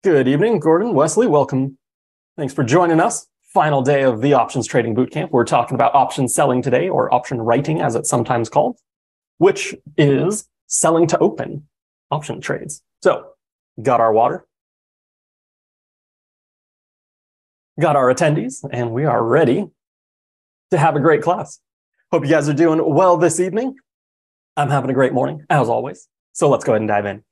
Good evening, Gordon, Wesley, welcome. Thanks for joining us. Final day of the Options Trading Bootcamp. We're talking about option selling today, or option writing as it's sometimes called, which is selling to open option trades. So, got our water, got our attendees, and we are ready to have a great class. Hope you guys are doing well this evening. I'm having a great morning, as always. So let's go ahead and dive in.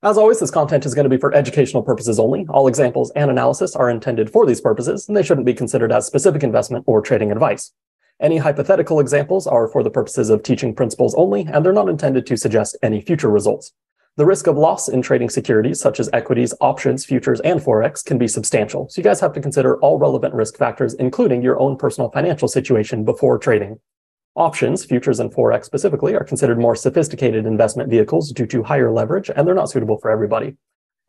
As always, this content is going to be for educational purposes only. All examples and analysis are intended for these purposes, and they shouldn't be considered as specific investment or trading advice. Any hypothetical examples are for the purposes of teaching principles only, and they're not intended to suggest any future results. The risk of loss in trading securities, such as equities, options, futures, and Forex, can be substantial, so you guys have to consider all relevant risk factors, including your own personal financial situation before trading. Options, futures, and Forex specifically are considered more sophisticated investment vehicles due to higher leverage, and they're not suitable for everybody.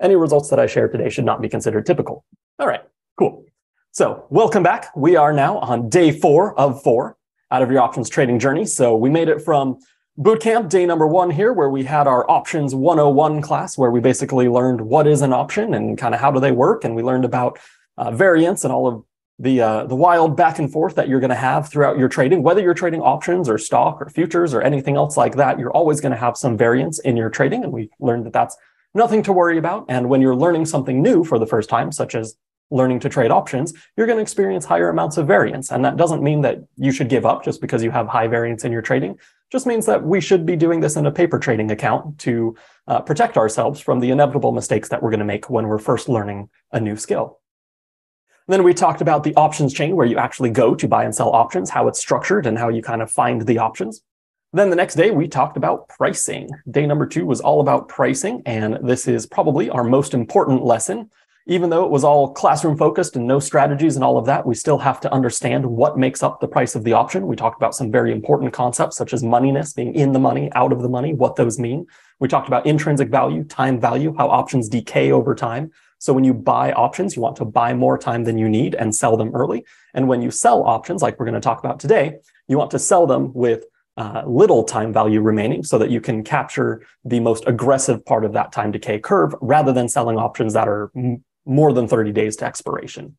Any results that I share today should not be considered typical. All right, cool. So welcome back. We are now on day 4 of 4 out of your options trading journey. So we made it from bootcamp day number 1 here, where we had our options 101 class, where we basically learned what is an option and kind of how do they work. And we learned about variance and all of the wild back and forth that you're going to have throughout your trading. Whether you're trading options or stock or futures or anything else like that, you're always going to have some variance in your trading. And we learned that that's nothing to worry about. And when you're learning something new for the first time, such as learning to trade options, you're going to experience higher amounts of variance. And that doesn't mean that you should give up just because you have high variance in your trading. It just means that we should be doing this in a paper trading account to protect ourselves from the inevitable mistakes that we're going to make when we're first learning a new skill. Then we talked about the options chain, where you actually go to buy and sell options, how it's structured, and how you kind of find the options. Then the next day, we talked about pricing. Day number 2 was all about pricing, and this is probably our most important lesson. Even though it was all classroom focused and no strategies and all of that, we still have to understand what makes up the price of the option. We talked about some very important concepts, such as moneyness, being in the money, out of the money, what those mean. We talked about intrinsic value, time value, how options decay over time. So when you buy options, you want to buy more time than you need and sell them early. And when you sell options, like we're going to talk about today, you want to sell them with little time value remaining so that you can capture the most aggressive part of that time decay curve rather than selling options that are more than 30 days to expiration.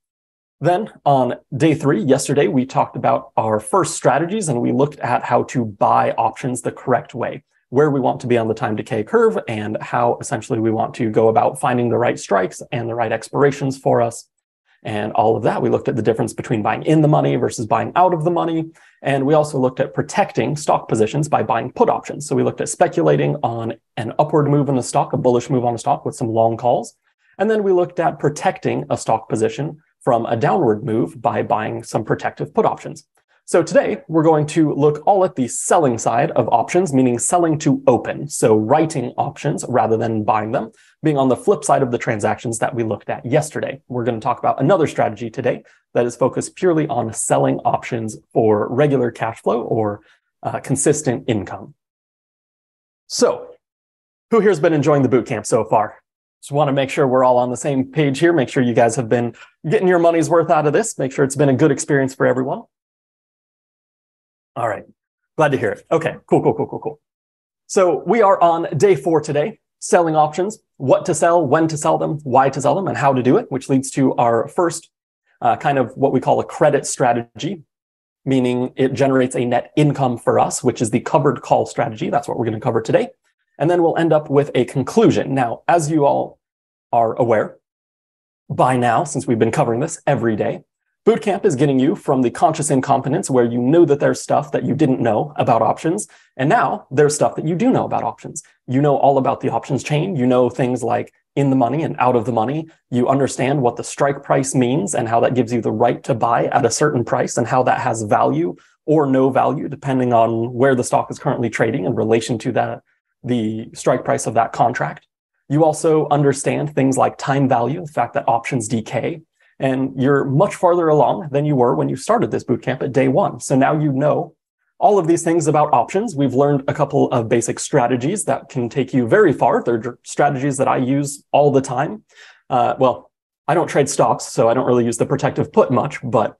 Then on day 3, yesterday, we talked about our first strategies and we looked at how to buy options the correct way, where we want to be on the time decay curve, and how essentially we want to go about finding the right strikes and the right expirations for us. And all of that, we looked at the difference between buying in the money versus buying out of the money. And we also looked at protecting stock positions by buying put options. So we looked at speculating on an upward move in the stock, a bullish move on a stock with some long calls. And then we looked at protecting a stock position from a downward move by buying some protective put options. So today, we're going to look all at the selling side of options, meaning selling to open. So writing options rather than buying them, being on the flip side of the transactions that we looked at yesterday. We're going to talk about another strategy today that is focused purely on selling options for regular cash flow or consistent income. So who here has been enjoying the bootcamp so far? Just want to make sure we're all on the same page here. Make sure you guys have been getting your money's worth out of this. Make sure it's been a good experience for everyone. All right. Glad to hear it. Okay, cool. So we are on day 4 today, selling options, what to sell, when to sell them, why to sell them, and how to do it, which leads to our first kind of what we call a credit strategy, meaning it generates a net income for us, which is the covered call strategy. That's what we're going to cover today. And then we'll end up with a conclusion. Now, as you all are aware by now, since we've been covering this every day, Bootcamp is getting you from the conscious incompetence where you know that there's stuff that you didn't know about options. And now there's stuff that you do know about options. You know all about the options chain. You know things like in the money and out of the money. You understand what the strike price means and how that gives you the right to buy at a certain price and how that has value or no value, depending on where the stock is currently trading in relation to the strike price of that contract. You also understand things like time value, the fact that options decay. And you're much farther along than you were when you started this bootcamp at day 1. So now you know all of these things about options. We've learned a couple of basic strategies that can take you very far. They're strategies that I use all the time. Well, I don't trade stocks, so I don't really use the protective put much, but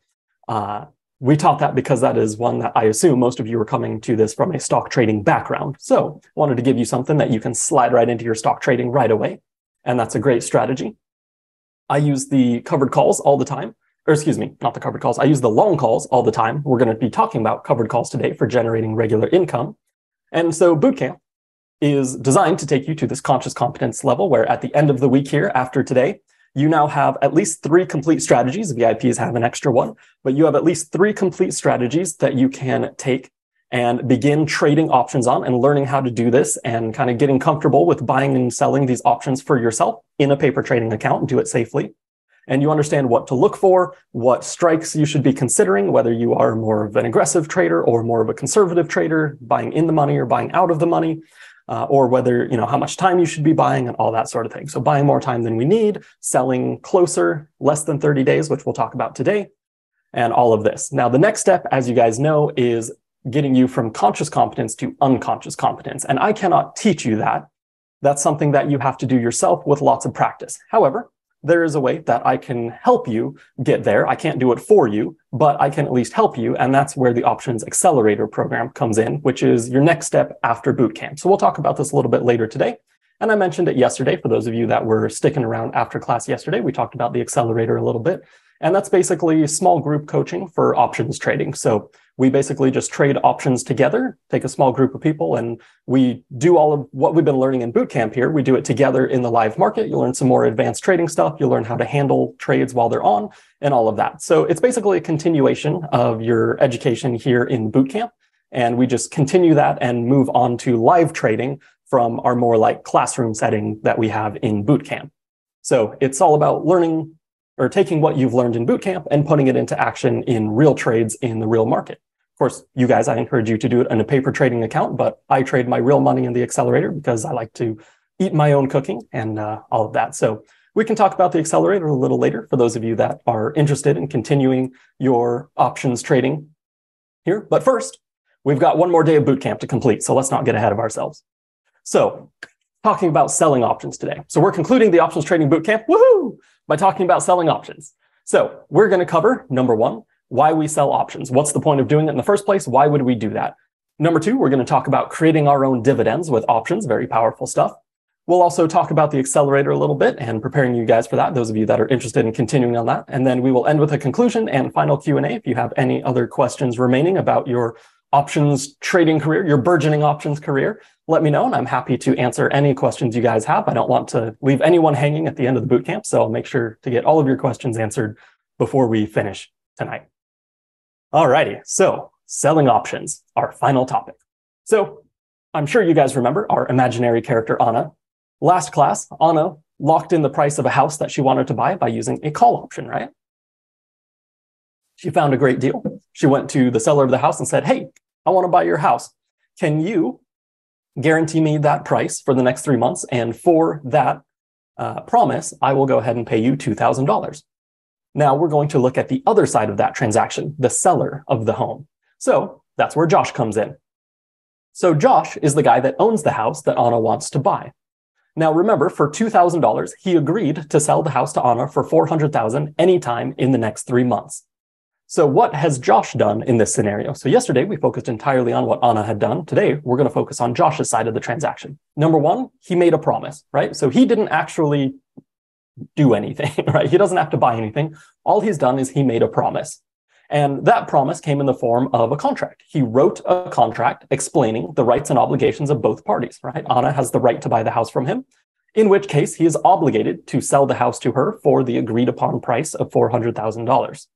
we taught that because that is one that I assume most of you are coming to this from a stock trading background. So wanted to give you something that you can slide right into your stock trading right away. And that's a great strategy. I use the covered calls all the time. Or excuse me, not the covered calls. I use the long calls all the time. We're going to be talking about covered calls today for generating regular income. And so bootcamp is designed to take you to this conscious competence level where at the end of the week here after today, you now have at least 3 complete strategies. VIPs have an extra one, but you have at least 3 complete strategies that you can take and begin trading options on and learning how to do this and kind of getting comfortable with buying and selling these options for yourself in a paper trading account and do it safely. And you understand what to look for, what strikes you should be considering, whether you are more of an aggressive trader or more of a conservative trader, buying in the money or buying out of the money, or whether, how much time you should be buying and all that sort of thing. So buying more time than we need, selling closer, less than 30 days, which we'll talk about today, and all of this. Now, the next step, as you guys know, is getting you from conscious competence to unconscious competence. And I cannot teach you that. That's something that you have to do yourself with lots of practice. However, there is a way that I can help you get there. I can't do it for you, but I can at least help you. And that's where the Options Accelerator program comes in, which is your next step after bootcamp. So we'll talk about this a little bit later today. And I mentioned it yesterday. For those of you that were sticking around after class yesterday, we talked about the accelerator a little bit. And that's basically small group coaching for options trading. So we basically just trade options together, take a small group of people, and we do all of what we've been learning in bootcamp here. We do it together in the live market. You'll learn some more advanced trading stuff. You'll learn how to handle trades while they're on and all of that. So it's basically a continuation of your education here in bootcamp. And we just continue that and move on to live trading from our more like classroom setting that we have in bootcamp. So it's all about learning or taking what you've learned in bootcamp and putting it into action in real trades in the real market. Of course, you guys, I encourage you to do it in a paper trading account, but I trade my real money in the accelerator because I like to eat my own cooking and all of that. So we can talk about the accelerator a little later for those of you that are interested in continuing your options trading here. But first, we've got one more day of bootcamp to complete, so let's not get ahead of ourselves. So talking about selling options today. So we're concluding the options trading bootcamp, woohoo, by talking about selling options. So we're going to cover, number 1, why we sell options. What's the point of doing it in the first place? Why would we do that? Number 2, we're going to talk about creating our own dividends with options, very powerful stuff. We'll also talk about the accelerator a little bit and preparing you guys for that, those of you that are interested in continuing on that. And then we will end with a conclusion and final Q&A. If you have any other questions remaining about your options trading career, your burgeoning options career, let me know, and I'm happy to answer any questions you guys have. I don't want to leave anyone hanging at the end of the bootcamp, so I'll make sure to get all of your questions answered before we finish tonight. Alrighty, so selling options, our final topic. So I'm sure you guys remember our imaginary character, Anna. Last class, Anna locked in the price of a house that she wanted to buy by using a call option, right? She found a great deal. She went to the seller of the house and said, hey, I want to buy your house. Can you guarantee me that price for the next 3 months? And for that promise, I will go ahead and pay you $2,000. Now we're going to look at the other side of that transaction, the seller of the home. So that's where Josh comes in. So Josh is the guy that owns the house that Anna wants to buy. Now remember, for $2,000, he agreed to sell the house to Anna for $400,000 anytime in the next 3 months. So what has Josh done in this scenario? So yesterday we focused entirely on what Anna had done. Today, we're going to focus on Josh's side of the transaction. Number 1, he made a promise, right? So he didn't actually do anything, right? He doesn't have to buy anything. All he's done is he made a promise. And that promise came in the form of a contract. He wrote a contract explaining the rights and obligations of both parties, right? Anna has the right to buy the house from him, in which case he is obligated to sell the house to her for the agreed upon price of $400,000.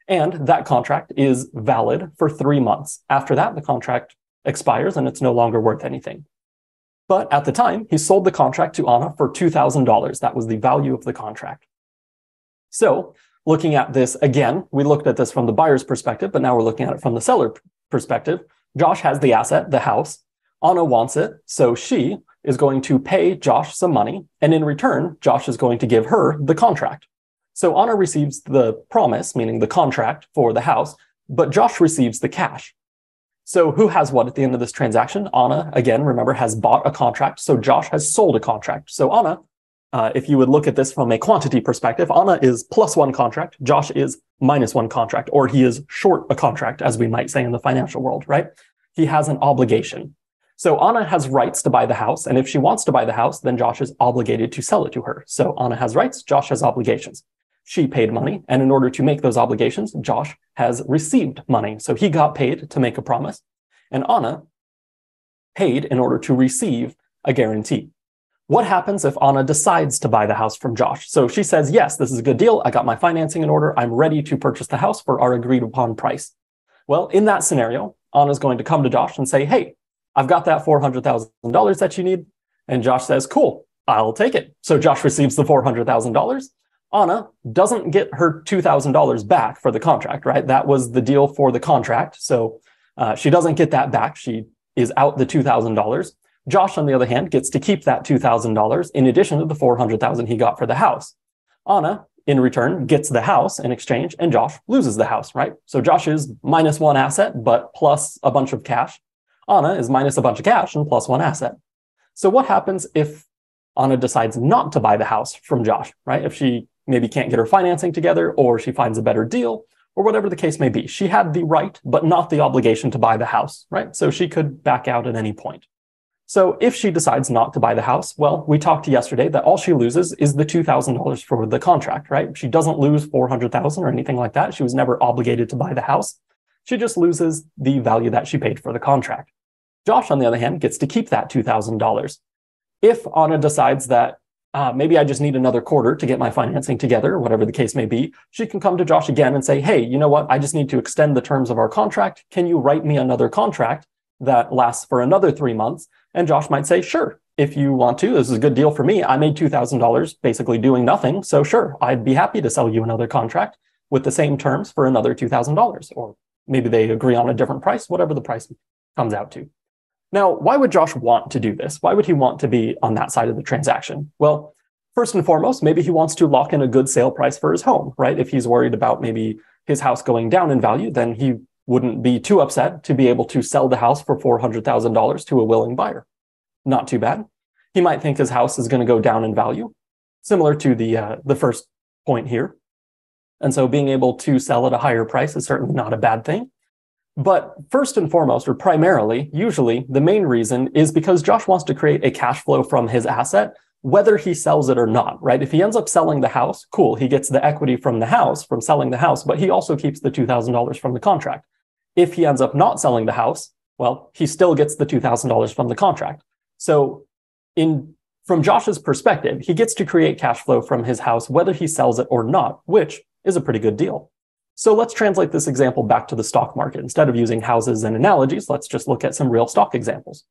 And that contract is valid for 3 months. After that, the contract expires and it's no longer worth anything. But at the time, he sold the contract to Anna for $2,000. That was the value of the contract. So looking at this again, we looked at this from the buyer's perspective, but now we're looking at it from the seller perspective. Josh has the asset, the house. Anna wants it, so she is going to pay Josh some money, and in return, Josh is going to give her the contract. So Anna receives the promise, meaning the contract for the house, but Josh receives the cash. So who has what at the end of this transaction? Anna, again, remember, has bought a contract, so Josh has sold a contract. So Anna, if you would look at this from a quantity perspective, Anna is +1 contract, Josh is -1 contract, or he is short a contract, as we might say in the financial world, right? He has an obligation. So Anna has rights to buy the house. And if she wants to buy the house, then Josh is obligated to sell it to her. So Anna has rights, Josh has obligations. She paid money. And in order to make those obligations, Josh has received money. So he got paid to make a promise. And Anna paid in order to receive a guarantee. What happens if Anna decides to buy the house from Josh? So she says, yes, this is a good deal. I got my financing in order. I'm ready to purchase the house for our agreed upon price. Well, in that scenario, Anna's going to come to Josh and say, hey, I've got that $400,000 that you need. And Josh says, cool, I'll take it. So Josh receives the $400,000. Anna doesn't get her $2,000 back for the contract, right? That was the deal for the contract. So she doesn't get that back. She is out the $2,000. Josh, on the other hand, gets to keep that $2,000 in addition to the $400,000 he got for the house. Anna, in return, gets the house in exchange, and Josh loses the house, right? So Josh is minus one asset, but plus a bunch of cash. Anna is minus a bunch of cash and plus one asset. So what happens if Anna decides not to buy the house from Josh, right? If she maybe can't get her financing together, or she finds a better deal, or whatever the case may be. She had the right, but not the obligation to buy the house, right? So she could back out at any point. So if she decides not to buy the house, well, we talked yesterday that all she loses is the $2,000 for the contract, right? She doesn't lose $400,000 or anything like that. She was never obligated to buy the house. She just loses the value that she paid for the contract. Josh, on the other hand, gets to keep that $2,000. If Anna decides that maybe I just need another quarter to get my financing together, whatever the case may be, she can come to Josh again and say, hey, you know what? I just need to extend the terms of our contract. Can you write me another contract that lasts for another 3 months? And Josh might say, sure, if you want to, this is a good deal for me. I made $2,000 basically doing nothing. So sure, I'd be happy to sell you another contract with the same terms for another $2,000. Or maybe they agree on a different price, whatever the price comes out to. Now, why would Josh want to do this? Why would he want to be on that side of the transaction? Well, first and foremost, maybe he wants to lock in a good sale price for his home, right? If he's worried about maybe his house going down in value, then he wouldn't be too upset to be able to sell the house for $400,000 to a willing buyer. Not too bad. He might think his house is going to go down in value, similar to the first point here. And so being able to sell at a higher price is certainly not a bad thing. But first and foremost, or primarily, usually the main reason is because Josh wants to create a cash flow from his asset, whether he sells it or not, right? If he ends up selling the house, cool, he gets the equity from the house, from selling the house, but he also keeps the $2,000 from the contract. If he ends up not selling the house, well, he still gets the $2,000 from the contract. So from Josh's perspective, he gets to create cash flow from his house, whether he sells it or not, which is a pretty good deal. So let's translate this example back to the stock market. Instead of using houses and analogies, let's just look at some real stock examples.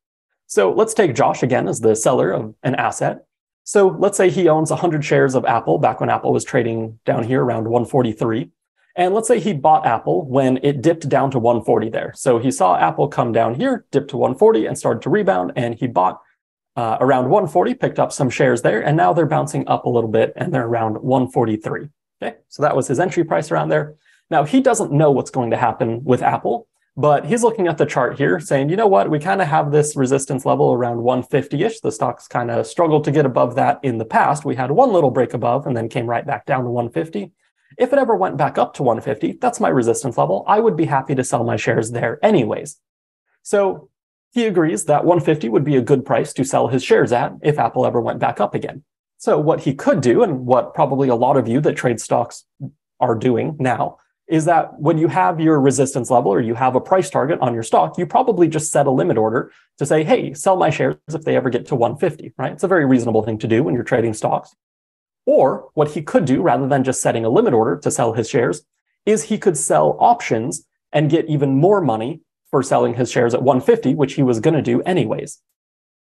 So let's take Josh again as the seller of an asset. So let's say he owns 100 shares of Apple back when Apple was trading down here around 143. And let's say he bought Apple when it dipped down to 140 there. So he saw Apple come down here, dip to 140 and started to rebound. And he bought around 140, picked up some shares there. And now they're bouncing up a little bit and they're around 143. Okay, so that was his entry price around there. Now, he doesn't know what's going to happen with Apple, but he's looking at the chart here saying, you know what, we kind of have this resistance level around 150-ish. The stock's kind of struggled to get above that in the past. We had one little break above and then came right back down to 150. If it ever went back up to 150, that's my resistance level. I would be happy to sell my shares there anyways. So he agrees that 150 would be a good price to sell his shares at if Apple ever went back up again. So what he could do, and what probably a lot of you that trade stocks are doing now, is that when you have your resistance level or you have a price target on your stock, you probably just set a limit order to say, hey, sell my shares if they ever get to 150, right? It's a very reasonable thing to do when you're trading stocks. Or what he could do, rather than just setting a limit order to sell his shares, is he could sell options and get even more money for selling his shares at 150, which he was going to do anyways.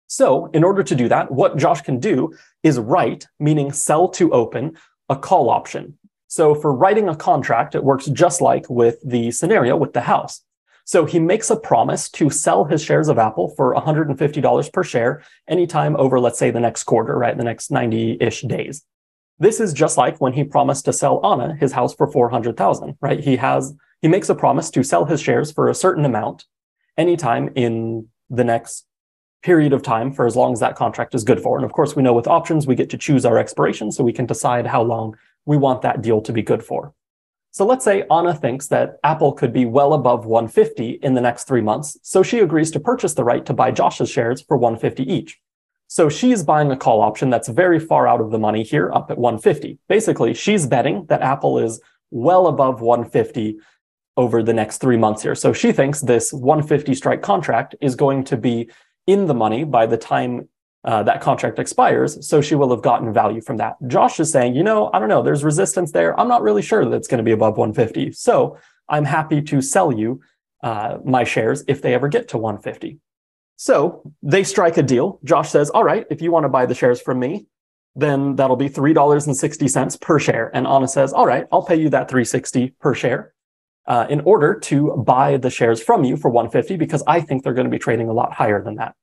So in order to do that, what Josh can do is write, meaning sell to open, a call option. So for writing a contract, it works just like with the scenario with the house. So he makes a promise to sell his shares of Apple for $150 per share anytime over, let's say, the next quarter, right? The next 90-ish days. This is just like when he promised to sell Anna his house for $400,000, right? He makes a promise to sell his shares for a certain amount anytime in the next period of time for as long as that contract is good for. And of course, we know with options, we get to choose our expiration, so we can decide how long we want that deal to be good for. So let's say Anna thinks that Apple could be well above 150 in the next 3 months, so she agrees to purchase the right to buy Josh's shares for 150 each. So she's buying a call option that's very far out of the money here, up at 150. Basically, she's betting that Apple is well above 150 over the next 3 months here. So she thinks this 150 strike contract is going to be in the money by the time that contract expires, so she will have gotten value from that. Josh is saying, I don't know, there's resistance there. I'm not really sure that it's going to be above 150. So I'm happy to sell you my shares if they ever get to 150. So they strike a deal. Josh says, all right, if you want to buy the shares from me, then that'll be $3.60 per share. And Anna says, all right, I'll pay you that $3.60 per share in order to buy the shares from you for 150 because I think they're going to be trading a lot higher than that.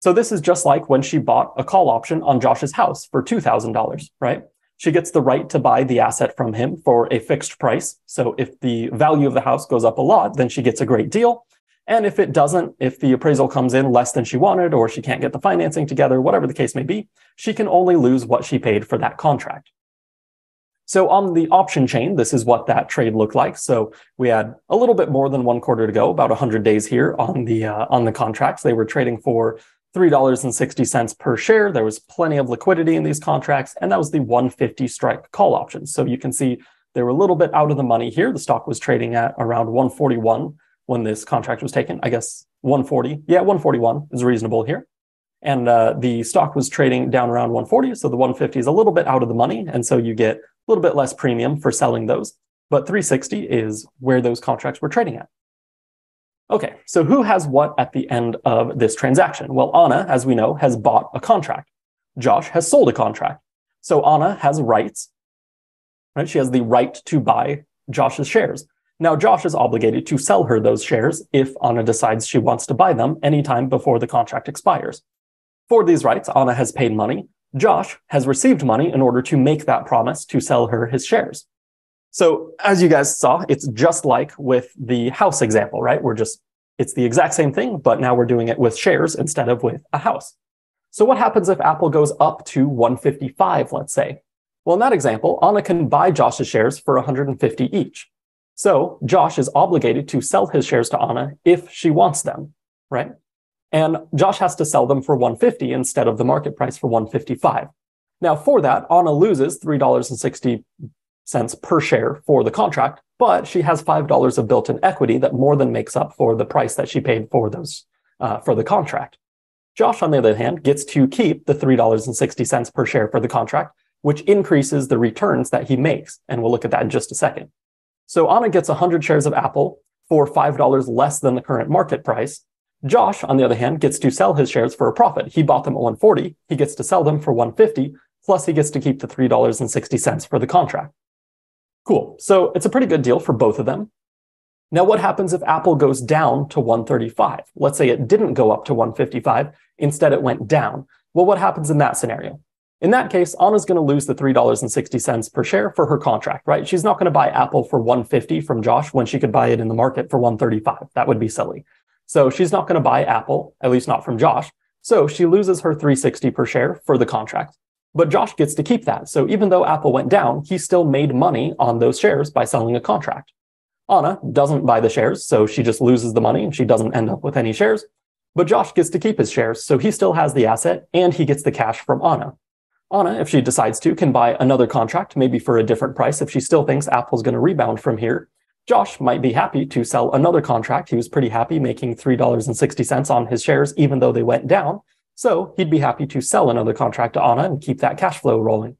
So this is just like when she bought a call option on Josh's house for $2,000, right? She gets the right to buy the asset from him for a fixed price. So if the value of the house goes up a lot, then she gets a great deal. And if it doesn't, if the appraisal comes in less than she wanted, or she can't get the financing together, whatever the case may be, she can only lose what she paid for that contract. So on the option chain, this is what that trade looked like. So we had a little bit more than 1 quarter to go, about 100 days here on the contracts. They were trading for $3.60 per share. There was plenty of liquidity in these contracts, and that was the 150 strike call option. So you can see they were a little bit out of the money here. The stock was trading at around 141 when this contract was taken. I guess 140. Yeah, 141 is reasonable here. And the stock was trading down around 140. So the 150 is a little bit out of the money. And so you get a little bit less premium for selling those. But 360 is where those contracts were trading at. Okay, so who has what at the end of this transaction? Well, Anna, as we know, has bought a contract. Josh has sold a contract. So Anna has rights, right? She has the right to buy Josh's shares. Now, Josh is obligated to sell her those shares if Anna decides she wants to buy them anytime before the contract expires. For these rights, Anna has paid money. Josh has received money in order to make that promise to sell her his shares. So as you guys saw, it's just like with the house example, right? It's the exact same thing, but now we're doing it with shares instead of with a house. So what happens if Apple goes up to 155, let's say? Well, in that example, Anna can buy Josh's shares for 150 each. So Josh is obligated to sell his shares to Anna if she wants them, right? And Josh has to sell them for 150 instead of the market price for 155. Now for that, Anna loses $3.60 per share for the contract, but she has $5 of built-in equity that more than makes up for the price that she paid for for the contract. Josh, on the other hand, gets to keep the $3.60 per share for the contract, which increases the returns that he makes. And we'll look at that in just a second. So Anna gets 100 shares of Apple for $5 less than the current market price. Josh, on the other hand, gets to sell his shares for a profit. He bought them at 140. He gets to sell them for 150, plus he gets to keep the $3.60 for the contract. Cool. So it's a pretty good deal for both of them. Now, what happens if Apple goes down to 135? Let's say it didn't go up to 155. Instead, it went down. Well, what happens in that scenario? In that case, Anna's going to lose the $3.60 per share for her contract, right? She's not going to buy Apple for 150 from Josh when she could buy it in the market for 135. That would be silly. So she's not going to buy Apple, at least not from Josh. So she loses her $3.60 per share for the contract. But Josh gets to keep that. So even though Apple went down, he still made money on those shares by selling a contract. Anna doesn't buy the shares, so she just loses the money and she doesn't end up with any shares. But Josh gets to keep his shares, so he still has the asset and he gets the cash from Anna. Anna, if she decides to, can buy another contract, maybe for a different price if she still thinks Apple's going to rebound from here. Josh might be happy to sell another contract. He was pretty happy making $3.60 on his shares, even though they went down. So he'd be happy to sell another contract to Anna and keep that cash flow rolling.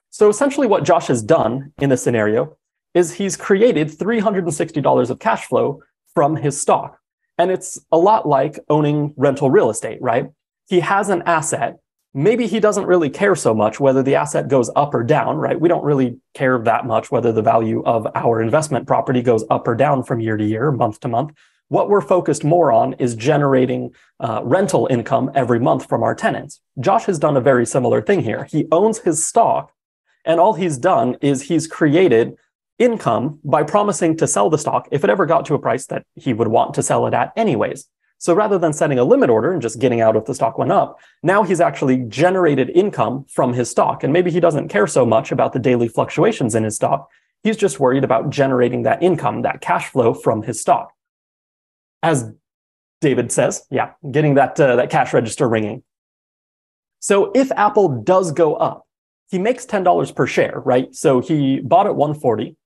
So essentially what Josh has done in this scenario is he's created $360 of cash flow from his stock. And it's a lot like owning rental real estate, right? He has an asset. Maybe he doesn't really care so much whether the asset goes up or down, right? We don't really care that much whether the value of our investment property goes up or down from year to year, month to month. What we're focused more on is generating rental income every month from our tenants. Josh has done a very similar thing here. He owns his stock, and all he's done is he's created income by promising to sell the stock if it ever got to a price that he would want to sell it at anyways. So rather than setting a limit order and just getting out if the stock went up, now he's actually generated income from his stock. And maybe he doesn't care so much about the daily fluctuations in his stock. He's just worried about generating that income, that cash flow from his stock. As David says, yeah, getting that cash register ringing. So if Apple does go up, he makes $10 per share, right? So he bought at 140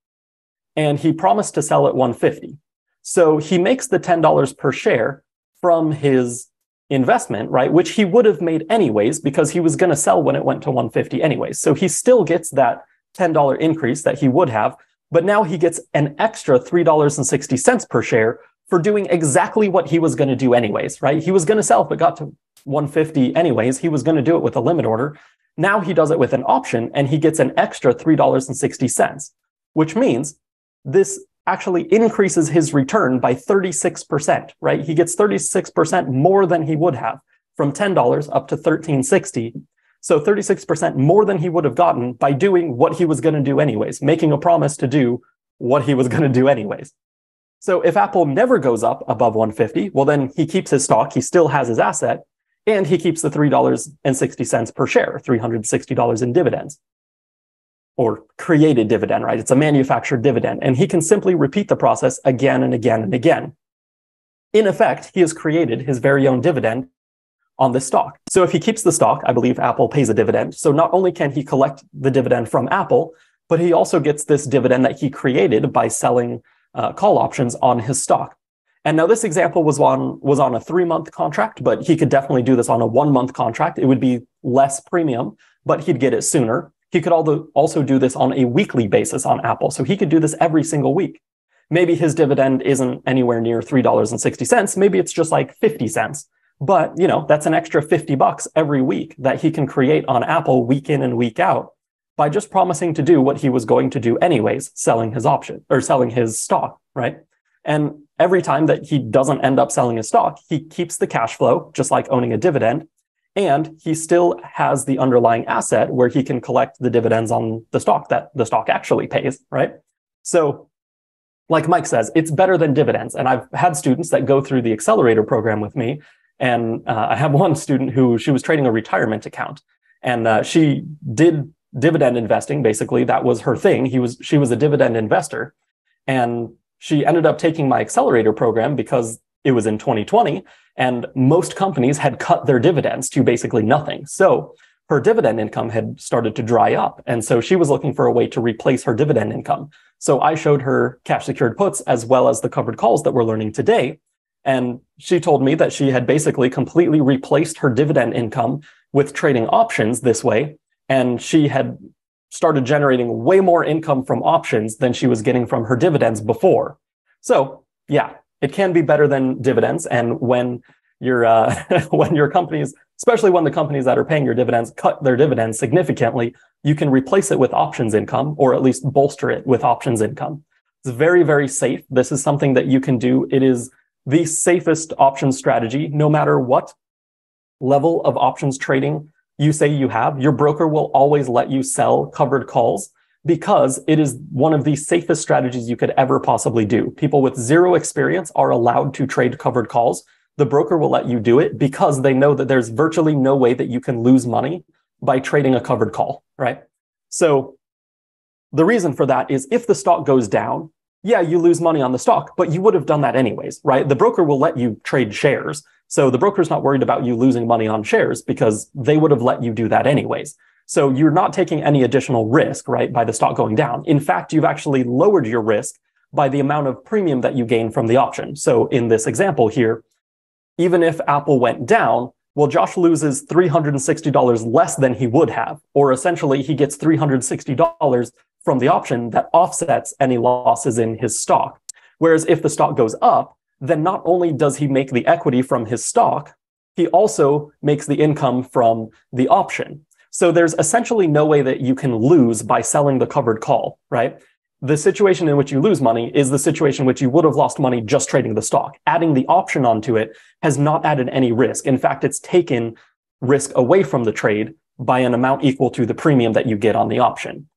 and he promised to sell at 150. So he makes the $10 per share from his investment, right? Which he would have made anyways, because he was going to sell when it went to 150 anyways. So he still gets that $10 increase that he would have, but now he gets an extra $3.60 per share for doing exactly what he was going to do anyways, right? He was going to sell if it got to 150 anyways. He was going to do it with a limit order. Now he does it with an option and he gets an extra $3.60, which means this actually increases his return by 36%, right? He gets 36% more than he would have from $10 up to $13.60. So 36% more than he would have gotten by doing what he was going to do anyways, making a promise to do what he was going to do anyways. So if Apple never goes up above 150, well, then he keeps his stock, he still has his asset, and he keeps the $3.60 per share, $360 in dividends. Or created dividend, right? It's a manufactured dividend. And he can simply repeat the process again and again and again. In effect, he has created his very own dividend on this stock. So if he keeps the stock, I believe Apple pays a dividend. So not only can he collect the dividend from Apple, but he also gets this dividend that he created by selling call options on his stock. And now this example was on a 3-month contract, but he could definitely do this on a 1-month contract. It would be less premium, but he'd get it sooner. He could also do this on a weekly basis on Apple. So he could do this every single week. Maybe his dividend isn't anywhere near $3.60. Maybe it's just like 50 cents. But, you know, that's an extra $50 every week that he can create on Apple week in and week out by just promising to do what he was going to do anyways, selling his option or selling his stock, right? And every time that he doesn't end up selling his stock, he keeps the cash flow, just like owning a dividend. And he still has the underlying asset where he can collect the dividends on the stock that the stock actually pays, right? So like Mike says, it's better than dividends. And I've had students that go through the accelerator program with me. And I have one student who she was trading a retirement account and she did dividend investing. Basically, that was her thing. She was a dividend investor. And she ended up taking my accelerator program because it was in 2020 and most companies had cut their dividends to basically nothing. So her dividend income had started to dry up. And so she was looking for a way to replace her dividend income. So I showed her cash secured puts as well as the covered calls that we're learning today. And she told me that she had basically completely replaced her dividend income with trading options this way. And she had started generating way more income from options than she was getting from her dividends before. So yeah, it can be better than dividends. And when your companies, especially when the companies that are paying your dividends cut their dividends significantly, you can replace it with options income, or at least bolster it with options income. It's very, very safe. This is something that you can do. It is the safest options strategy, no matter what level of options trading you say you have. Your broker will always let you sell covered calls because it is one of the safest strategies you could ever possibly do. People with zero experience are allowed to trade covered calls. The broker will let you do it because they know that there's virtually no way that you can lose money by trading a covered call, right? So the reason for that is if the stock goes down, yeah, you lose money on the stock, but you would have done that anyways, right? The broker will let you trade shares. So the broker's not worried about you losing money on shares because they would have let you do that anyways. So you're not taking any additional risk, right, by the stock going down. In fact, you've actually lowered your risk by the amount of premium that you gain from the option. So in this example here, even if Apple went down, well, Josh loses $360 less than he would have, or essentially he gets $360 from the option that offsets any losses in his stock. Whereas if the stock goes up, then not only does he make the equity from his stock, he also makes the income from the option. So there's essentially no way that you can lose by selling the covered call, right? The situation in which you lose money is the situation in which you would have lost money just trading the stock. Adding the option onto it has not added any risk. In fact, it's taken risk away from the trade by an amount equal to the premium that you get on the option.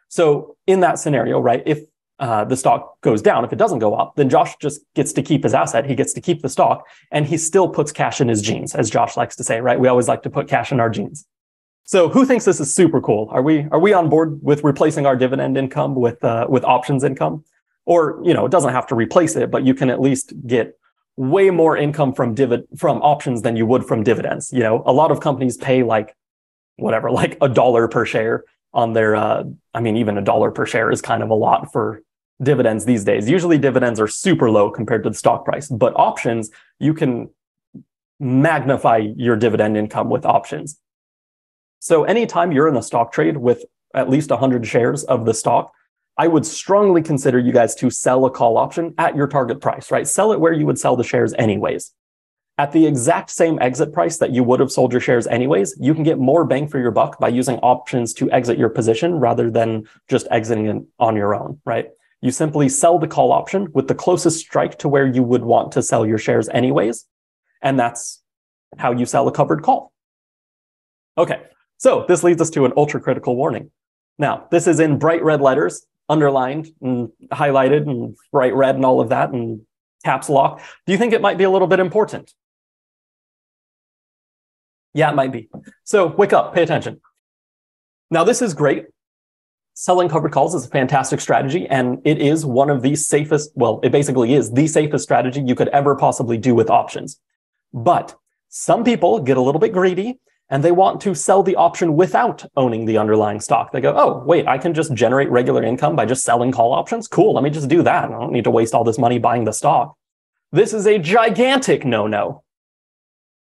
So in that scenario, right, if the stock goes down, if it doesn't go up, then Josh just gets to keep his asset. He gets to keep the stock and he still puts cash in his jeans, as Josh likes to say, right? We always like to put cash in our jeans. So who thinks this is super cool? Are we on board with replacing our dividend income with options income? Or, it doesn't have to replace it, but you can at least get way more income from options than you would from dividends. A lot of companies pay like $1 per share on their, even $1 per share is kind of a lot for dividends these days. Usually dividends are super low compared to the stock price, but options, you can magnify your dividend income with options. So anytime you're in a stock trade with at least 100 shares of the stock, I would strongly consider you guys to sell a call option at your target price, right? Sell it where you would sell the shares anyways. At the exact same exit price that you would have sold your shares anyways, you can get more bang for your buck by using options to exit your position rather than just exiting it on your own, right? You simply sell the call option with the closest strike to where you would want to sell your shares anyways. And that's how you sell a covered call. Okay, so this leads us to an ultra critical warning. Now, this is in bright red letters, underlined and highlighted and bright red and all of that and caps lock. Do you think it might be a little bit important? Yeah, it might be. So wake up, pay attention. Now, this is great. Selling covered calls is a fantastic strategy, and it is one of the safest, well, it basically is the safest strategy you could ever possibly do with options. But some people get a little bit greedy and they want to sell the option without owning the underlying stock. They go, oh, wait, I can just generate regular income by just selling call options? Cool, let me just do that. I don't need to waste all this money buying the stock. This is a gigantic no-no.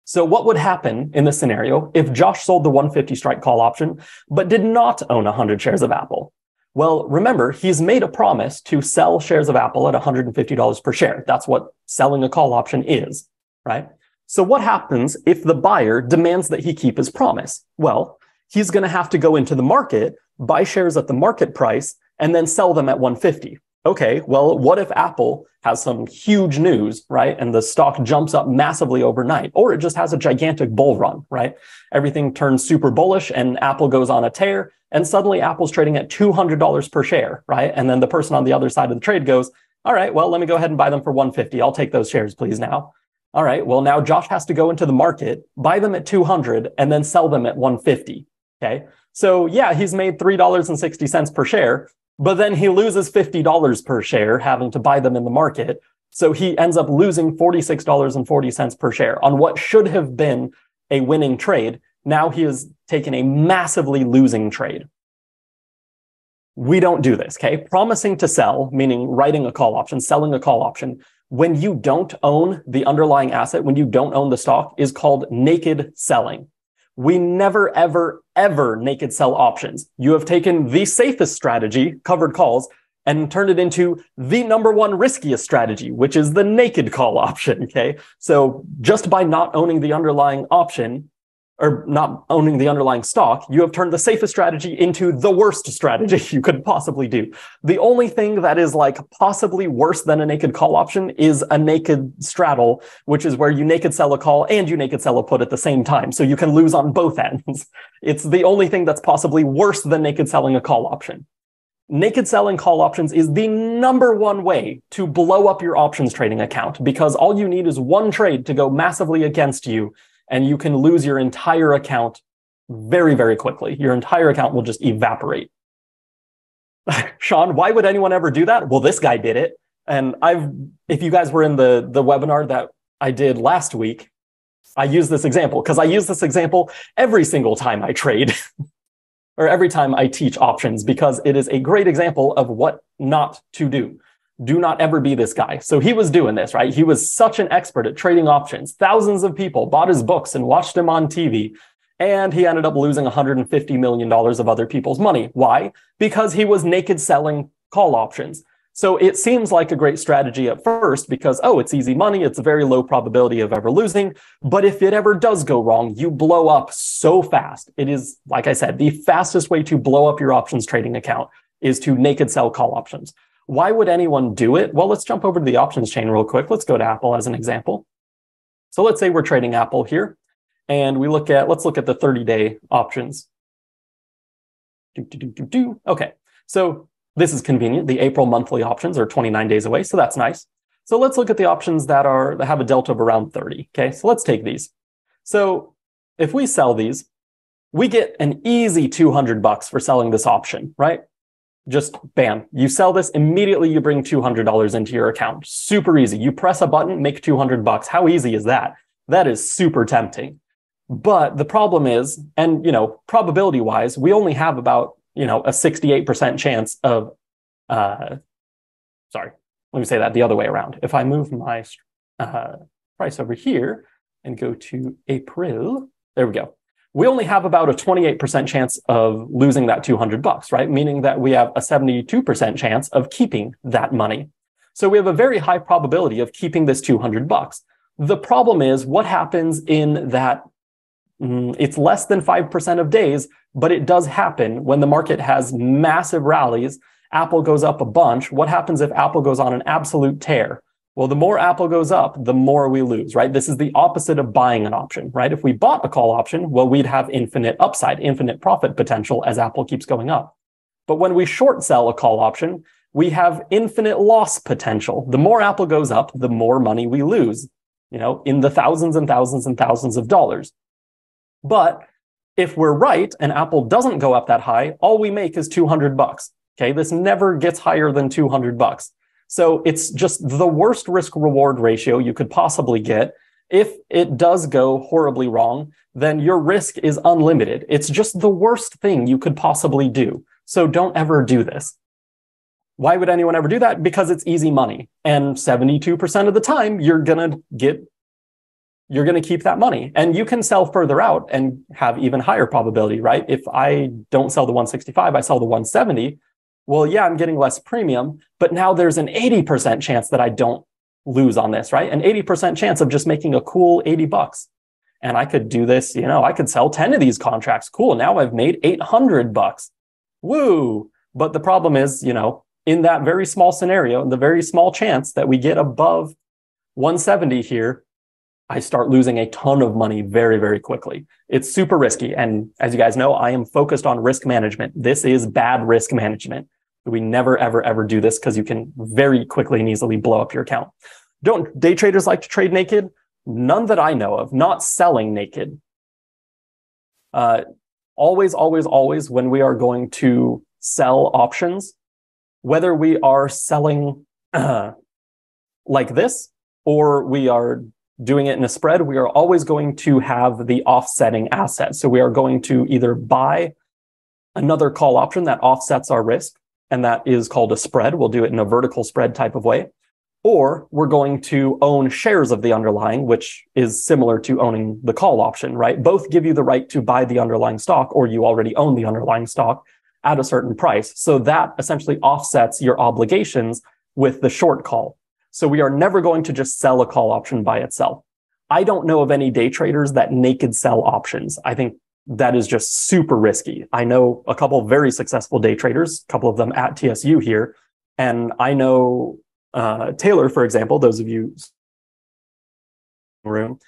So what would happen in this scenario if Josh sold the 150 strike call option, but did not own 100 shares of Apple? Well, remember, he's made a promise to sell shares of Apple at $150 per share. That's what selling a call option is, right? So what happens if the buyer demands that he keep his promise? Well, he's going to have to go into the market, buy shares at the market price, and then sell them at 150. Okay, well, what if Apple has some huge news, right? And the stock jumps up massively overnight, or it just has a gigantic bull run, right? Everything turns super bullish and Apple goes on a tear, and suddenly Apple's trading at $200 per share, right? And then the person on the other side of the trade goes, all right, well, let me go ahead and buy them for 150. I'll take those shares, please, now. All right, well, now Josh has to go into the market, buy them at 200, and then sell them at 150, okay? So yeah, he's made $3.60 per share, but then he loses $50 per share having to buy them in the market. So he ends up losing $46.40 per share on what should have been a winning trade. Now he has taken a massively losing trade. We don't do this, okay? Promising to sell, meaning writing a call option, selling a call option, when you don't own the underlying asset, when you don't own the stock, is called naked selling. We never, ever, ever naked sell options. You have taken the safest strategy, covered calls, and turned it into the number one riskiest strategy, which is the naked call option, okay? So just by not owning the underlying option, or not owning the underlying stock, you have turned the safest strategy into the worst strategy you could possibly do. The only thing that is like possibly worse than a naked call option is a naked straddle, which is where you naked sell a call and you naked sell a put at the same time. So you can lose on both ends. It's the only thing that's possibly worse than naked selling a call option. Naked selling call options is the number one way to blow up your options trading account, because all you need is one trade to go massively against you, and you can lose your entire account very, very quickly. Your entire account will just evaporate. Sean, why would anyone ever do that? Well, this guy did it. And if you guys were in the webinar that I did last week, I use this example because I use this example every single time I trade or every time I teach options, because it is a great example of what not to do. Do not ever be this guy. So he was doing this, right? He was such an expert at trading options. Thousands of people bought his books and watched him on TV. And he ended up losing $150 million of other people's money. Why? Because he was naked selling call options. So it seems like a great strategy at first because, oh, it's easy money. It's a very low probability of ever losing. But if it ever does go wrong, you blow up so fast. It is, like I said, the fastest way to blow up your options trading account is to naked sell call options. Why would anyone do it? Well, let's jump over to the options chain real quick. Let's go to Apple as an example. So let's say we're trading Apple here, and let's look at the 30-day options. Okay, so this is convenient. The April monthly options are 29 days away, so that's nice. So let's look at the options that have a delta of around 30. Okay, so let's take these. So if we sell these, we get an easy $200 for selling this option, right? Just bam, you sell this, immediately you bring $200 into your account. Super easy. You press a button, make $200. How easy is that? That is super tempting. But the problem is, and probability wise, we only have about a 68% chance of sorry, let me say that the other way around. If I move my price over here and go to April, there we go. We only have about a 28% chance of losing that $200, right? Meaning that we have a 72% chance of keeping that money. So we have a very high probability of keeping this $200. The problem is what happens in that it's less than 5% of days, but it does happen when the market has massive rallies. Apple goes up a bunch. What happens if Apple goes on an absolute tear? Well, the more Apple goes up, the more we lose, right? This is the opposite of buying an option, right? If we bought a call option, well, we'd have infinite upside, infinite profit potential as Apple keeps going up. But when we short sell a call option, we have infinite loss potential. The more Apple goes up, the more money we lose, in the thousands and thousands and thousands of dollars. But if we're right and Apple doesn't go up that high, all we make is $200. Okay, this never gets higher than $200. So it's just the worst risk reward ratio you could possibly get. If it does go horribly wrong, then your risk is unlimited. It's just the worst thing you could possibly do. So don't ever do this. Why would anyone ever do that? Because it's easy money. And 72% of the time, you're going to keep that money. And you can sell further out and have even higher probability, right? If I don't sell the 165, I sell the 170. Well, yeah, I'm getting less premium, but now there's an 80% chance that I don't lose on this, right? An 80% chance of just making a cool $80. And I could do this, I could sell 10 of these contracts. Cool. Now I've made $800. Woo. But the problem is, in that very small scenario, the very small chance that we get above 170 here, I start losing a ton of money very, very quickly. It's super risky. And as you guys know, I am focused on risk management. This is bad risk management. We never, ever, ever do this because you can very quickly and easily blow up your account. Don't day traders like to trade naked? None that I know of, not selling naked. Always, always, always when we are going to sell options, whether we are selling like this or we are doing it in a spread, we are always going to have the offsetting asset. So we are going to either buy another call option that offsets our risk, and that is called a spread. We'll do it in a vertical spread type of way. Or we're going to own shares of the underlying, which is similar to owning the call option, right? Both give you the right to buy the underlying stock, or you already own the underlying stock at a certain price. So that essentially offsets your obligations with the short call. So we are never going to just sell a call option by itself. I don't know of any day traders that naked sell options. I think that is just super risky. I know a couple of very successful day traders, a couple of them at TSU here. And I know Taylor, for example, those of you in the room,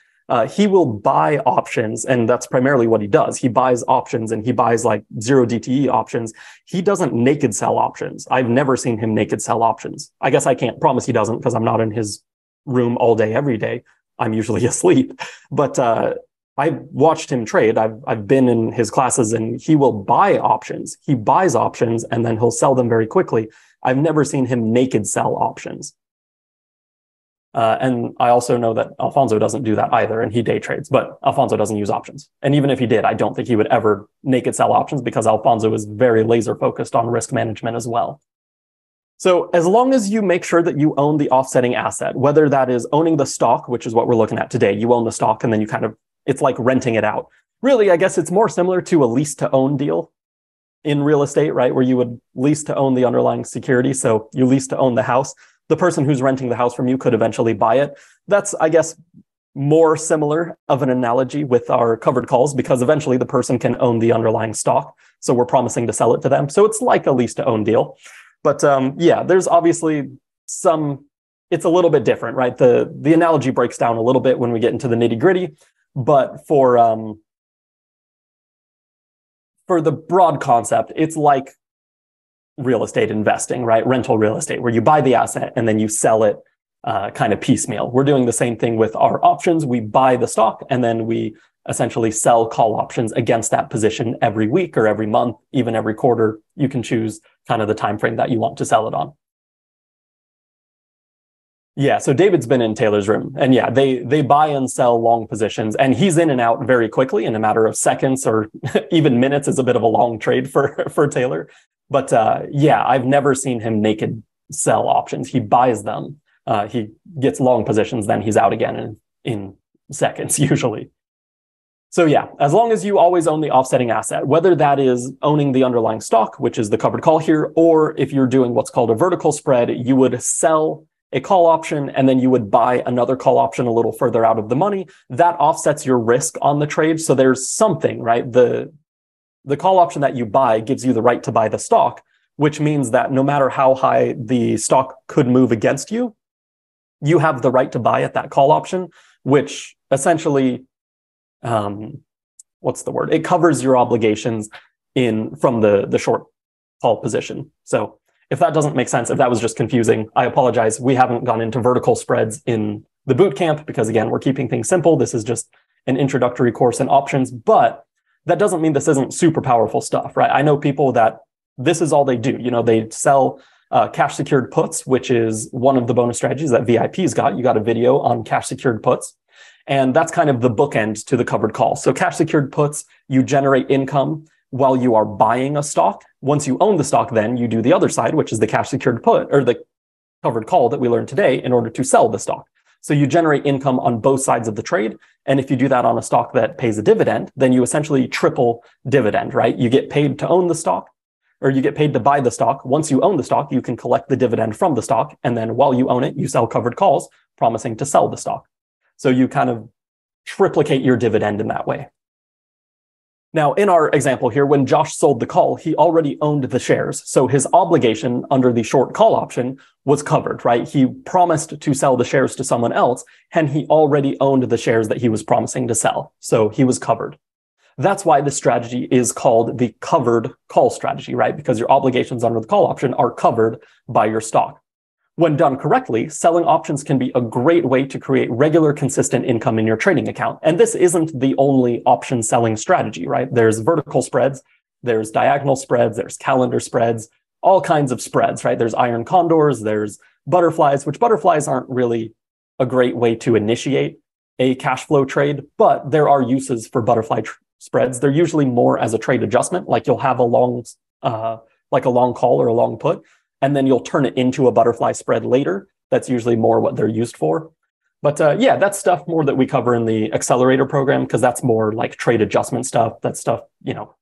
he will buy options, and that's primarily what he does. He buys options, and he buys like 0 DTE options. He doesn't naked sell options. I've never seen him naked sell options. I guess I can't promise he doesn't because I'm not in his room all day, every day. I'm usually asleep. But I've watched him trade. I've been in his classes, and he will buy options. He buys options, and then he'll sell them very quickly. I've never seen him naked sell options. And I also know that Alfonso doesn't do that either, and he day trades, but Alfonso doesn't use options. And even if he did, I don't think he would ever naked sell options because Alfonso is very laser focused on risk management as well. So as long as you make sure that you own the offsetting asset, whether that is owning the stock, which is what we're looking at today, you own the stock and then you it's like renting it out. Really, I guess it's more similar to a lease to own deal in real estate, right? Where you would lease to own the underlying security. So you lease to own the house. The person who's renting the house from you could eventually buy it. That's, I guess, more similar of an analogy with our covered calls because eventually the person can own the underlying stock. So we're promising to sell it to them. So it's like a lease to own deal. But yeah, there's obviously it's a little bit different, right? The analogy breaks down a little bit when we get into the nitty gritty. But for the broad concept, it's like real estate investing, right? Rental real estate, where you buy the asset and then you sell it kind of piecemeal. We're doing the same thing with our options. We buy the stock and then we essentially sell call options against that position every week or every month, even every quarter. You can choose kind of the time frame that you want to sell it on. Yeah, so David's been in Taylor's room, and yeah, they buy and sell long positions, and he's in and out very quickly in a matter of seconds or even minutes. Is a bit of a long trade for Taylor. But yeah, I've never seen him naked sell options. He buys them, he gets long positions, then he's out again in seconds usually. So yeah, as long as you always own the offsetting asset, whether that is owning the underlying stock, which is the covered call here, or if you're doing what's called a vertical spread, you would sell a call option and then you would buy another call option a little further out of the money. That offsets your risk on the trade. So there's something, right? The call option that you buy gives you the right to buy the stock, which means that no matter how high the stock could move against you, you have the right to buy at that call option, which essentially, what's the word? It covers your obligations from the short call position. So if that doesn't make sense, if that was just confusing, I apologize. We haven't gone into vertical spreads in the boot camp because, again, we're keeping things simple. This is just an introductory course in options, but that doesn't mean this isn't super powerful stuff, right? I know people that this is all they do. You know, they sell cash secured puts, which is one of the bonus strategies that VIP's got. You got a video on cash secured puts, and that's kind of the bookend to the covered call. So cash secured puts, you generate income while you are buying a stock. Once you own the stock, then you do the other side, which is the cash secured put or the covered call that we learned today in order to sell the stock. So you generate income on both sides of the trade. And if you do that on a stock that pays a dividend, then you essentially triple dividend, right? You get paid to own the stock, or you get paid to buy the stock. Once you own the stock, you can collect the dividend from the stock. And then while you own it, you sell covered calls, promising to sell the stock. So you kind of triplicate your dividend in that way. Now, in our example here, when Josh sold the call, he already owned the shares. So his obligation under the short call option was covered, right? He promised to sell the shares to someone else, and he already owned the shares that he was promising to sell. So he was covered. That's why the strategy is called the covered call strategy, right? Because your obligations under the call option are covered by your stock. When done correctly, selling options can be a great way to create regular, consistent income in your trading account. And this isn't the only option selling strategy, right? There's vertical spreads, there's diagonal spreads, there's calendar spreads, all kinds of spreads, right? There's iron condors, there's butterflies, which butterflies aren't really a great way to initiate a cash flow trade, but there are uses for butterfly spreads. They're usually more as a trade adjustment, like you'll have a long call or a long put, and then you'll turn it into a butterfly spread later. That's usually more what they're used for. But yeah, that's stuff more that we cover in the accelerator program, because that's more like trade adjustment stuff. That's stuff, you know,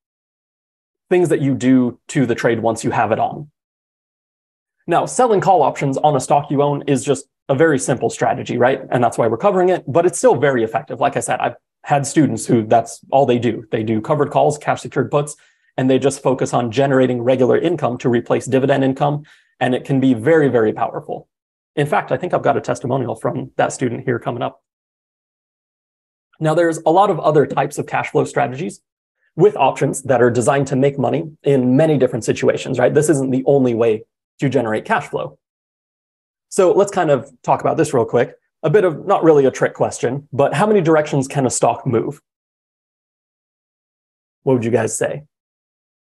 things that you do to the trade once you have it on. Now, selling call options on a stock you own is just a very simple strategy, right? And that's why we're covering it, but it's still very effective. Like I said, I've had students who that's all they do. They do covered calls, cash secured puts, and they just focus on generating regular income to replace dividend income. And it can be very, very powerful. In fact, I think I've got a testimonial from that student here coming up. Now, there's a lot of other types of cash flow strategies with options that are designed to make money in many different situations, right? This isn't the only way to generate cash flow. So let's kind of talk about this real quick. A bit of, not really a trick question, but how many directions can a stock move? What would you guys say?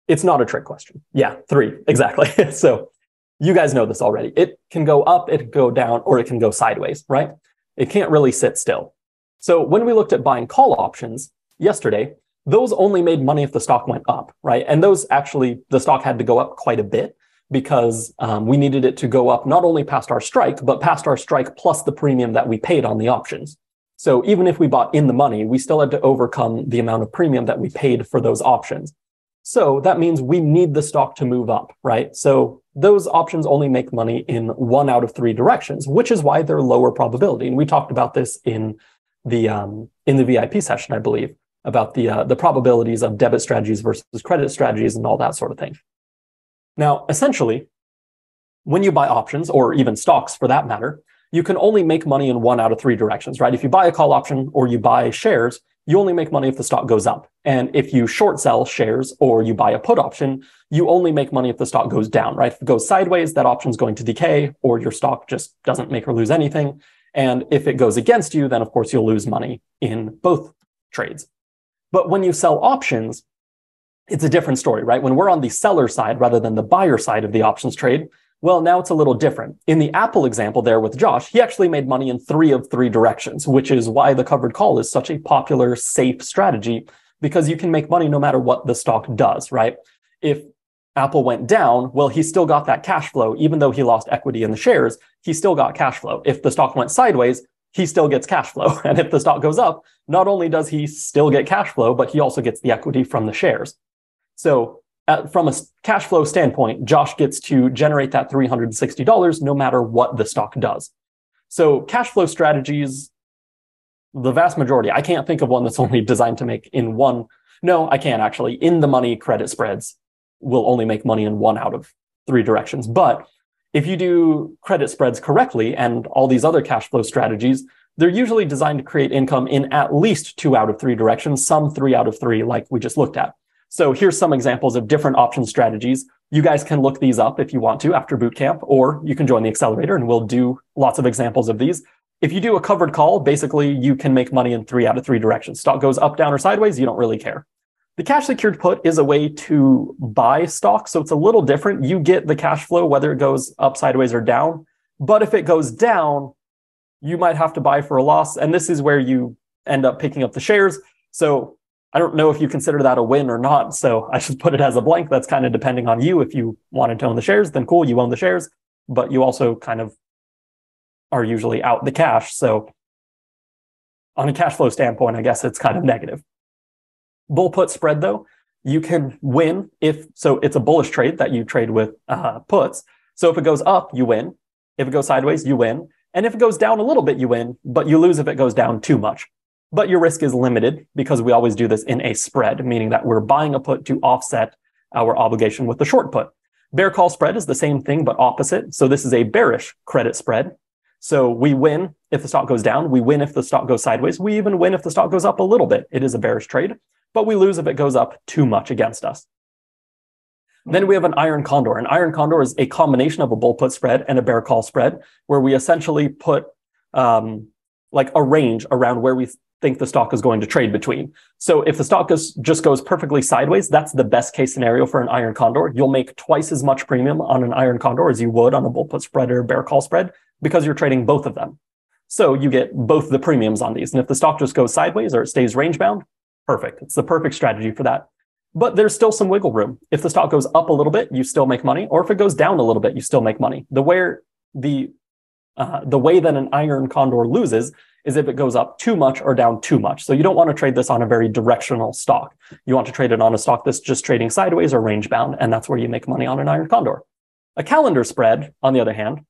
It's not a trick question. Yeah, 3, exactly. So you guys know this already. It can go up, it can go down, or it can go sideways, right? It can't really sit still. So when we looked at buying call options yesterday, those only made money if the stock went up, right? And those actually, the stock had to go up quite a bit because we needed it to go up not only past our strike, but past our strike plus the premium that we paid on the options. So even if we bought in the money, we still had to overcome the amount of premium that we paid for those options. So that means we need the stock to move up, right? So those options only make money in 1 out of 3 directions, which is why they're lower probability. And we talked about this in the VIP session, I believe, about the probabilities of debit strategies versus credit strategies and all that sort of thing. Now, essentially, when you buy options, or even stocks for that matter, you can only make money in 1 out of 3 directions, right? If you buy a call option or you buy shares, you only make money if the stock goes up. And if you short sell shares or you buy a put option, you only make money if the stock goes down, right? If it goes sideways, that option's going to decay, or your stock just doesn't make or lose anything. And if it goes against you, then of course you'll lose money in both trades. But when you sell options, it's a different story, right? When we're on the seller side rather than the buyer side of the options trade, well, now it's a little different. In the Apple example there with Josh, he actually made money in 3 of 3 directions, which is why the covered call is such a popular, safe strategy, because you can make money no matter what the stock does, right? If Apple went down, well, he still got that cash flow. Even though he lost equity in the shares, he still got cash flow. If the stock went sideways, he still gets cash flow. And if the stock goes up, not only does he still get cash flow, but he also gets the equity from the shares. So from a cash flow standpoint, Josh gets to generate that $360 no matter what the stock does. So cash flow strategies, the vast majority, I can't think of one that's only designed to make in one. No, I can actually. In the money credit spreads will only make money in 1 out of 3 directions. But if you do credit spreads correctly and all these other cash flow strategies, they're usually designed to create income in at least 2 out of 3 directions, some 3 out of 3 like we just looked at. So here's some examples of different option strategies. You guys can look these up if you want to after boot camp, or you can join the accelerator and we'll do lots of examples of these. If you do a covered call, basically you can make money in 3 out of 3 directions. Stock goes up, down, or sideways, you don't really care. The cash secured put is a way to buy stock. So it's a little different. You get the cash flow, whether it goes up, sideways, or down. But if it goes down, you might have to buy for a loss. And this is where you end up picking up the shares. So I don't know if you consider that a win or not, so I should put it as a blank. That's kind of depending on you. If you wanted to own the shares, then cool, you own the shares, but you also kind of are usually out the cash. So on a cash flow standpoint, I guess it's kind of negative. Bull put spread, though, you can win so it's a bullish trade that you trade with puts. So if it goes up, you win. If it goes sideways, you win. And if it goes down a little bit, you win, but you lose if it goes down too much. But your risk is limited because we always do this in a spread, meaning that we're buying a put to offset our obligation with the short put. Bear call spread is the same thing, but opposite. So this is a bearish credit spread. So we win if the stock goes down. We win if the stock goes sideways. We even win if the stock goes up a little bit. It is a bearish trade, but we lose if it goes up too much against us. Then we have an iron condor. An iron condor is a combination of a bull put spread and a bear call spread, where we essentially put like a range around where we think the stock is going to trade between. So if the stock just goes perfectly sideways, that's the best case scenario for an iron condor. You'll make twice as much premium on an iron condor as you would on a bull put spread or bear call spread because you're trading both of them. So you get both the premiums on these. And if the stock just goes sideways or it stays range bound, perfect. It's the perfect strategy for that. But there's still some wiggle room. If the stock goes up a little bit, you still make money. Or if it goes down a little bit, you still make money. The way that an iron condor loses is if it goes up too much or down too much. So you don't want to trade this on a very directional stock. You want to trade it on a stock that's just trading sideways or range bound, and that's where you make money on an iron condor. A calendar spread, on the other hand,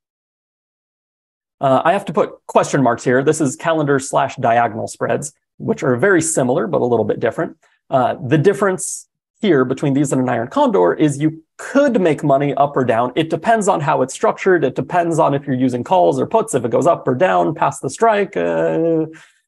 I have to put question marks here. This is calendar/diagonal spreads, which are very similar, but a little bit different. The difference here between these and an iron condor is you could make money up or down. It depends on how it's structured. It depends on if you're using calls or puts, if it goes up or down past the strike.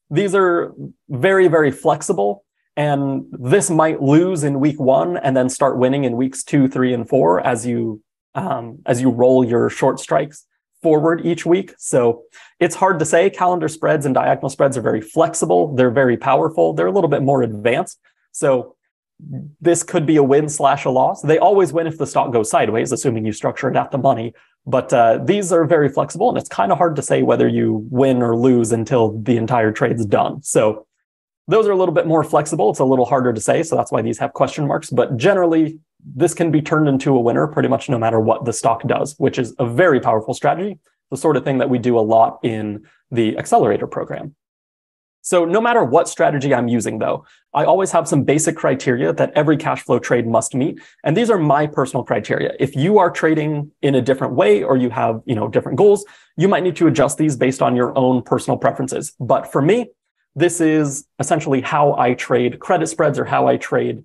These are very, very flexible. And this might lose in week 1 and then start winning in weeks 2, 3, and 4 as you roll your short strikes forward each week. So it's hard to say. Calendar spreads and diagonal spreads are very flexible. They're very powerful. They're a little bit more advanced. So this could be a win/a loss. They always win if the stock goes sideways, assuming you structure it at the money. But these are very flexible, and it's kind of hard to say whether you win or lose until the entire trade's done. So those are a little bit more flexible. It's a little harder to say, so that's why these have question marks. But generally, this can be turned into a winner pretty much no matter what the stock does, which is a very powerful strategy, the sort of thing that we do a lot in the accelerator program. So no matter what strategy I'm using, though, I always have some basic criteria that every cash flow trade must meet. And these are my personal criteria. If you are trading in a different way or you have, different goals, you might need to adjust these based on your own personal preferences. But for me, this is essentially how I trade credit spreads or how I trade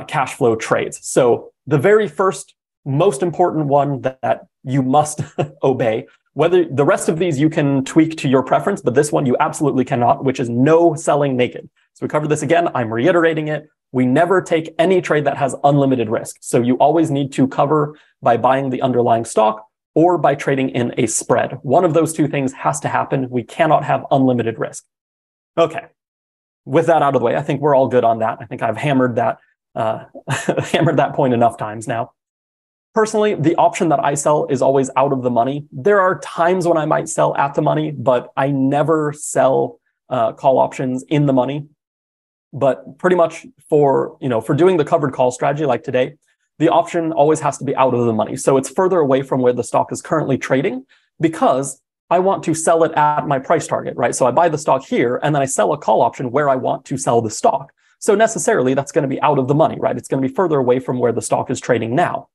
cash flow trades. So the very first, most important one that you must obey, whether the rest of these you can tweak to your preference, but this one you absolutely cannot, which is no selling naked. So we covered this again. I'm reiterating it. We never take any trade that has unlimited risk. So you always need to cover by buying the underlying stock or by trading in a spread. One of those two things has to happen. We cannot have unlimited risk. Okay. with that out of the way, I think we're all good on that. I think I've hammered that, hammered that point enough times now. Personally, the option that I sell is always out of the money. There are times when I might sell at the money, but I never sell call options in the money. But pretty much for doing the covered call strategy like today, the option always has to be out of the money. So it's further away from where the stock is currently trading because I want to sell it at my price target, right? So I buy the stock here and then I sell a call option where I want to sell the stock. So necessarily that's going to be out of the money, right? It's going to be further away from where the stock is trading now.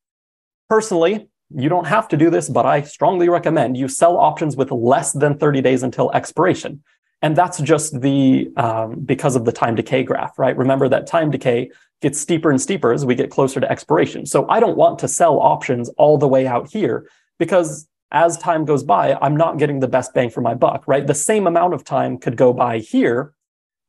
Personally, you don't have to do this, but I strongly recommend you sell options with less than 30 days until expiration. And that's just because of the time decay graph, right? Remember that time decay gets steeper and steeper as we get closer to expiration. So I don't want to sell options all the way out here because as time goes by, I'm not getting the best bang for my buck, right? The same amount of time could go by here,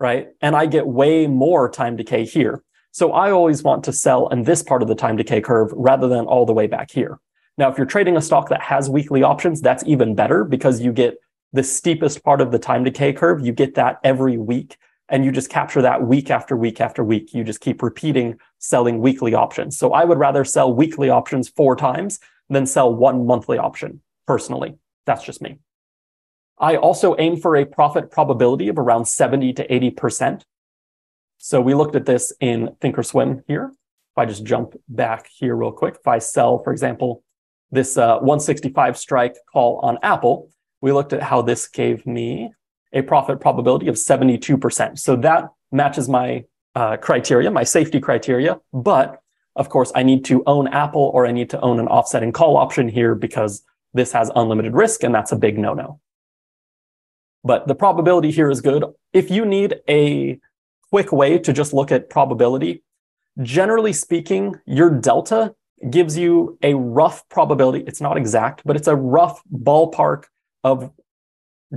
right? And I get way more time decay here. So I always want to sell in this part of the time decay curve rather than all the way back here. Now, if you're trading a stock that has weekly options, that's even better because you get the steepest part of the time decay curve. You get that every week and you just capture that week after week after week. You just keep repeating selling weekly options. So I would rather sell weekly options 4 times than sell 1 monthly option personally. That's just me. I also aim for a profit probability of around 70 to 80%. So we looked at this in Thinkorswim here. If I just jump back here real quick, if I sell, for example, this 165 strike call on Apple, we looked at how this gave me a profit probability of 72%. So that matches my criteria, my safety criteria. But of course, I need to own Apple or I need to own an offsetting call option here because this has unlimited risk and that's a big no-no. But the probability here is good. If you need a quick way to just look at probability, generally speaking, your delta gives you a rough probability. It's not exact, but it's a rough ballpark of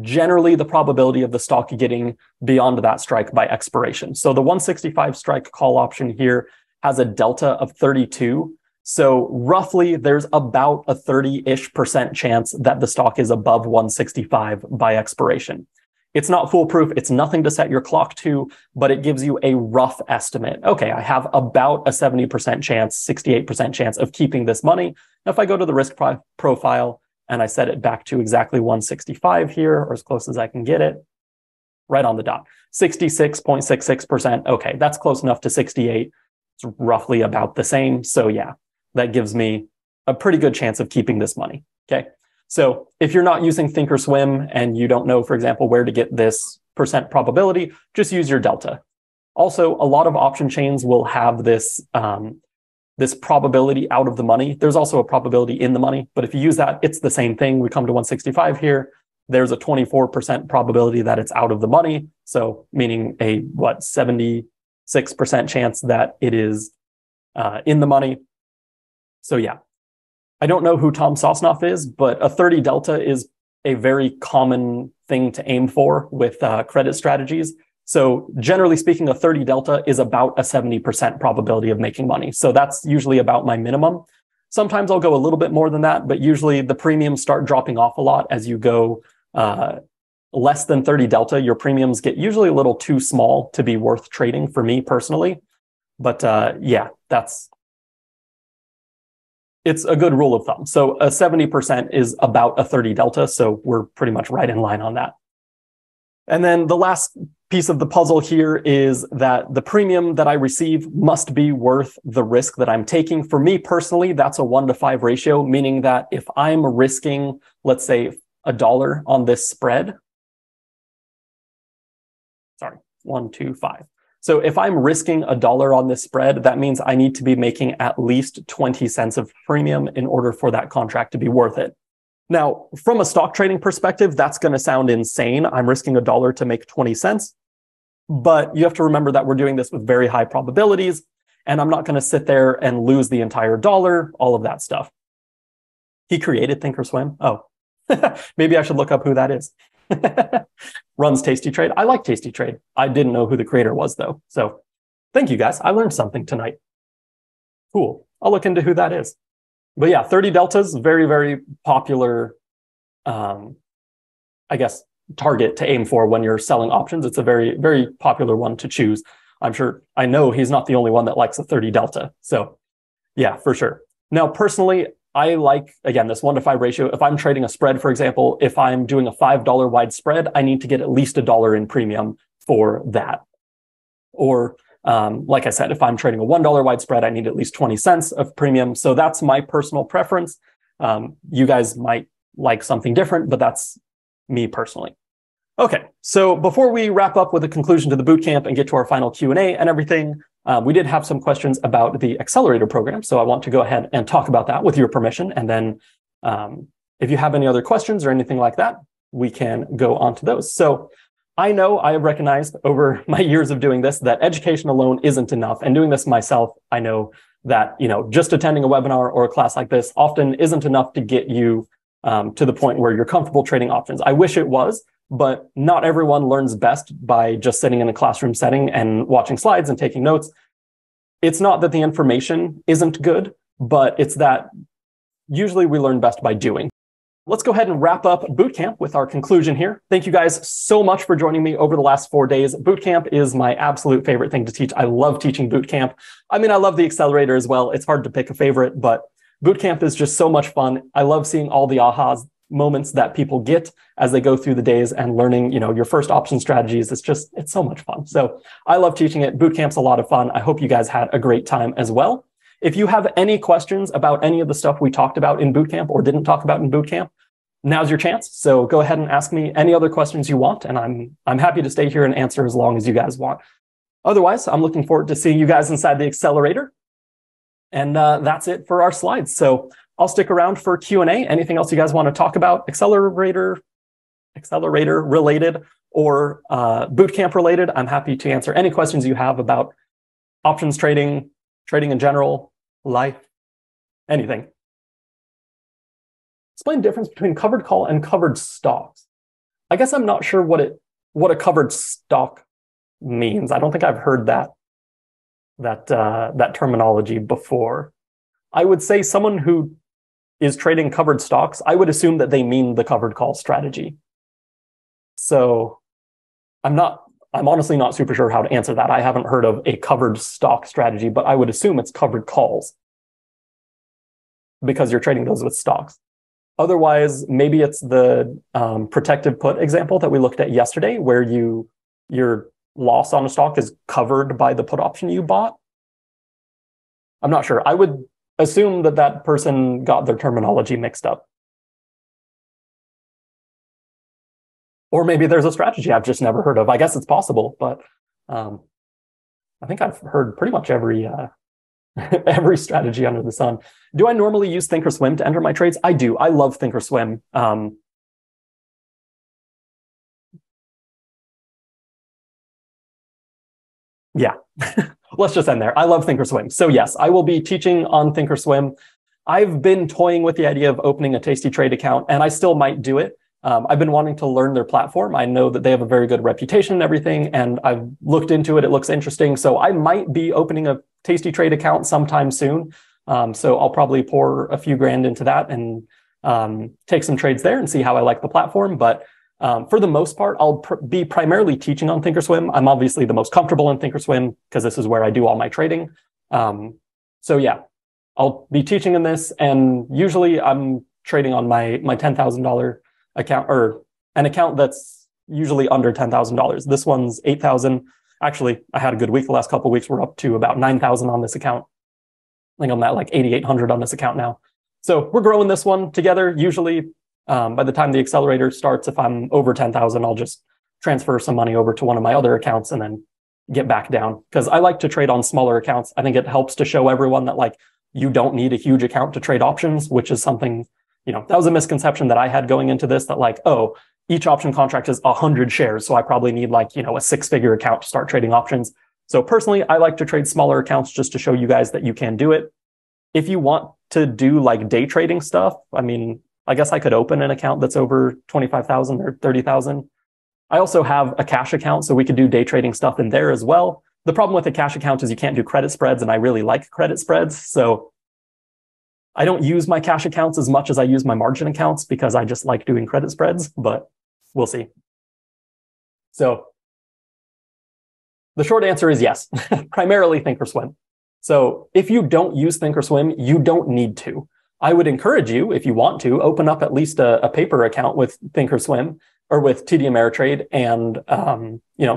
generally the probability of the stock getting beyond that strike by expiration. So the 165 strike call option here has a delta of 32. So roughly there's about a 30-ish% chance that the stock is above 165 by expiration. It's not foolproof. It's nothing to set your clock to, but it gives you a rough estimate. Okay, I have about a 70% chance, 68% chance of keeping this money. Now, if I go to the risk profile and I set it back to exactly 165 here, or as close as I can get it, right on the dot, 66.66%. Okay, that's close enough to 68. It's roughly about the same. So yeah, that gives me a pretty good chance of keeping this money, okay? So if you're not using Thinkorswim and you don't know, for example, where to get this percent probability, just use your delta. Also, a lot of option chains will have this, this probability out of the money. There's also a probability in the money, but if you use that, it's the same thing. We come to 165 here. There's a 24% probability that it's out of the money. So meaning a, 76% chance that it is in the money. So yeah. I don't know who Tom Sosnoff is, but a 30 delta is a very common thing to aim for with credit strategies. So generally speaking, a 30 delta is about a 70% probability of making money. So that's usually about my minimum. Sometimes I'll go a little bit more than that, but usually the premiums start dropping off a lot as you go less than 30 delta. Your premiums get usually a little too small to be worth trading for me personally. But yeah, it's a good rule of thumb. So a 70% is about a 30 delta. So we're pretty much right in line on that. And then the last piece of the puzzle here is that the premium that I receive must be worth the risk that I'm taking. For me personally, that's a 1-to-5 ratio, meaning that if I'm risking, let's say, $1 on this spread, 1, 2, 5. So if I'm risking $1 on this spread, that means I need to be making at least 20 cents of premium in order for that contract to be worth it. Now, from a stock trading perspective, that's going to sound insane. I'm risking $1 to make 20 cents. But you have to remember that we're doing this with very high probabilities, and I'm not going to sit there and lose the entire dollar, all of that stuff. He created Thinkorswim. Oh, maybe I should look up who that is. Runs Tasty Trade. I like Tasty Trade. I didn't know who the creator was though. So thank you guys. I learned something tonight. Cool. I'll look into who that is. But yeah, 30 deltas, very, very popular, I guess, target to aim for when you're selling options. It's a very, very popular one to choose. I know he's not the only one that likes a 30 delta. So yeah, for sure. Now, personally, I like, again, this 1-to-5 ratio. If I'm trading a spread, for example, if I'm doing a $5 wide spread, I need to get at least $1 in premium for that. Or like I said, if I'm trading a $1 wide spread, I need at least 20 cents of premium. So that's my personal preference. You guys might like something different, but that's me personally. Okay, so before we wrap up with a conclusion to the bootcamp and get to our final Q&A and everything, we did have some questions about the accelerator program. So I want to go ahead and talk about that with your permission. And then if you have any other questions or anything like that, we can go on to those. So I know I have recognized over my years of doing this that education alone isn't enough. And doing this myself, I know that, just attending a webinar or a class like this often isn't enough to get you to the point where you're comfortable trading options. I wish it was, but not everyone learns best by just sitting in a classroom setting and watching slides and taking notes. It's not that the information isn't good, but it's that usually we learn best by doing. Let's go ahead and wrap up bootcamp with our conclusion here. Thank you guys so much for joining me over the last 4 days. Bootcamp is my absolute favorite thing to teach. I love teaching bootcamp. I mean, I love the accelerator as well. It's hard to pick a favorite, but bootcamp is just so much fun. I love seeing all the ahas moments that people get as they go through the days and learning, your first option strategies. It's so much fun. So I love teaching it. Bootcamp's a lot of fun. I hope you guys had a great time as well. If you have any questions about any of the stuff we talked about in bootcamp or didn't talk about in bootcamp, now's your chance. So go ahead and ask me any other questions you want, and I'm happy to stay here and answer as long as you guys want. Otherwise, I'm looking forward to seeing you guys inside the accelerator. And that's it for our slides. So I'll stick around for Q&A. Anything else you guys want to talk about, accelerator related or bootcamp related, I'm happy to answer any questions you have about options trading, trading in general, life, anything. Explain the difference between covered call and covered stocks. I guess I'm not sure what a covered stock means. I don't think I've heard that terminology before. I would say someone who is trading covered stocks, I would assume that they mean the covered call strategy. So I'm honestly not super sure how to answer that. I haven't heard of a covered stock strategy, but I would assume it's covered calls because you're trading those with stocks. Otherwise, maybe it's the protective put example that we looked at yesterday, where your loss on a stock is covered by the put option you bought. I'm not sure. I would assume that person got their terminology mixed up. Or maybe there's a strategy I've just never heard of. I guess it's possible, but I think I've heard pretty much every strategy under the sun. Do I normally use Thinkorswim to enter my trades? I do. I love Thinkorswim. Yeah, let's just end there. I love Thinkorswim. So yes, I will be teaching on Thinkorswim. I've been toying with the idea of opening a Tasty Trade account, and I still might do it. I've been wanting to learn their platform. I know that they have a very good reputation and everything, and I've looked into it. It looks interesting. So I might be opening a Tasty Trade account sometime soon. So I'll probably pour a few grand into that and take some trades there and see how I like the platform. But for the most part, I'll be primarily teaching on Thinkorswim. I'm obviously the most comfortable in Thinkorswim because this is where I do all my trading. So yeah, I'll be teaching in this, and usually I'm trading on my $10,000 account, or an account that's usually under $10,000. This one's 8,000. Actually, I had a good week the last couple of weeks. We're up to about 9,000 on this account. I think I'm at like 8,800 on this account now. So we're growing this one together. Usually by the time the accelerator starts, if I'm over 10,000, I'll just transfer some money over to one of my other accounts and then get back down. Because I like to trade on smaller accounts. I think it helps to show everyone that like you don't need a huge account to trade options, which is something, that was a misconception that I had going into this, that like, oh, each option contract is 100 shares. So I probably need like, a 6-figure account to start trading options. So personally, I like to trade smaller accounts just to show you guys that you can do it. If you want to do like day trading stuff, I mean, I guess I could open an account that's over 25,000 or 30,000. I also have a cash account, so we could do day trading stuff in there as well. The problem with a cash account is you can't do credit spreads, and I really like credit spreads. So I don't use my cash accounts as much as I use my margin accounts because I just like doing credit spreads, but we'll see. So the short answer is yes, primarily Thinkorswim. So if you don't use Thinkorswim, you don't need to. I would encourage you, if you want to, open up at least a paper account with Thinkorswim or with TD Ameritrade and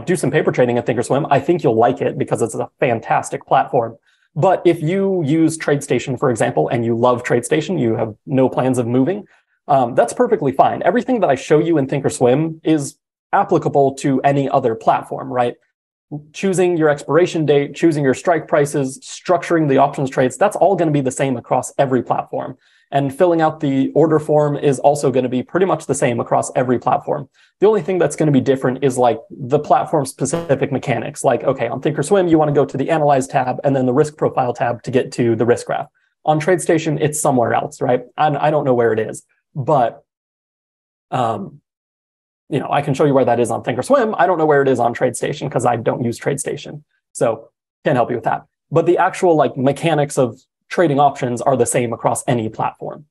do some paper trading at Thinkorswim. I think you'll like it because it's a fantastic platform. But if you use TradeStation, for example, and you love TradeStation, you have no plans of moving, that's perfectly fine. Everything that I show you in Thinkorswim is applicable to any other platform, right? Choosing your expiration date, choosing your strike prices, structuring the options trades, that's all going to be the same across every platform. And filling out the order form is also going to be pretty much the same across every platform. The only thing that's going to be different is like the platform specific mechanics. Like, okay, on Thinkorswim, you want to go to the Analyze tab and then the Risk Profile tab to get to the risk graph. On TradeStation, it's somewhere else, right? I don't know where it is, but I can show you where that is on Thinkorswim. I don't know where it is on TradeStation because I don't use TradeStation. So can't help you with that. But the actual like mechanics of trading options are the same across any platform.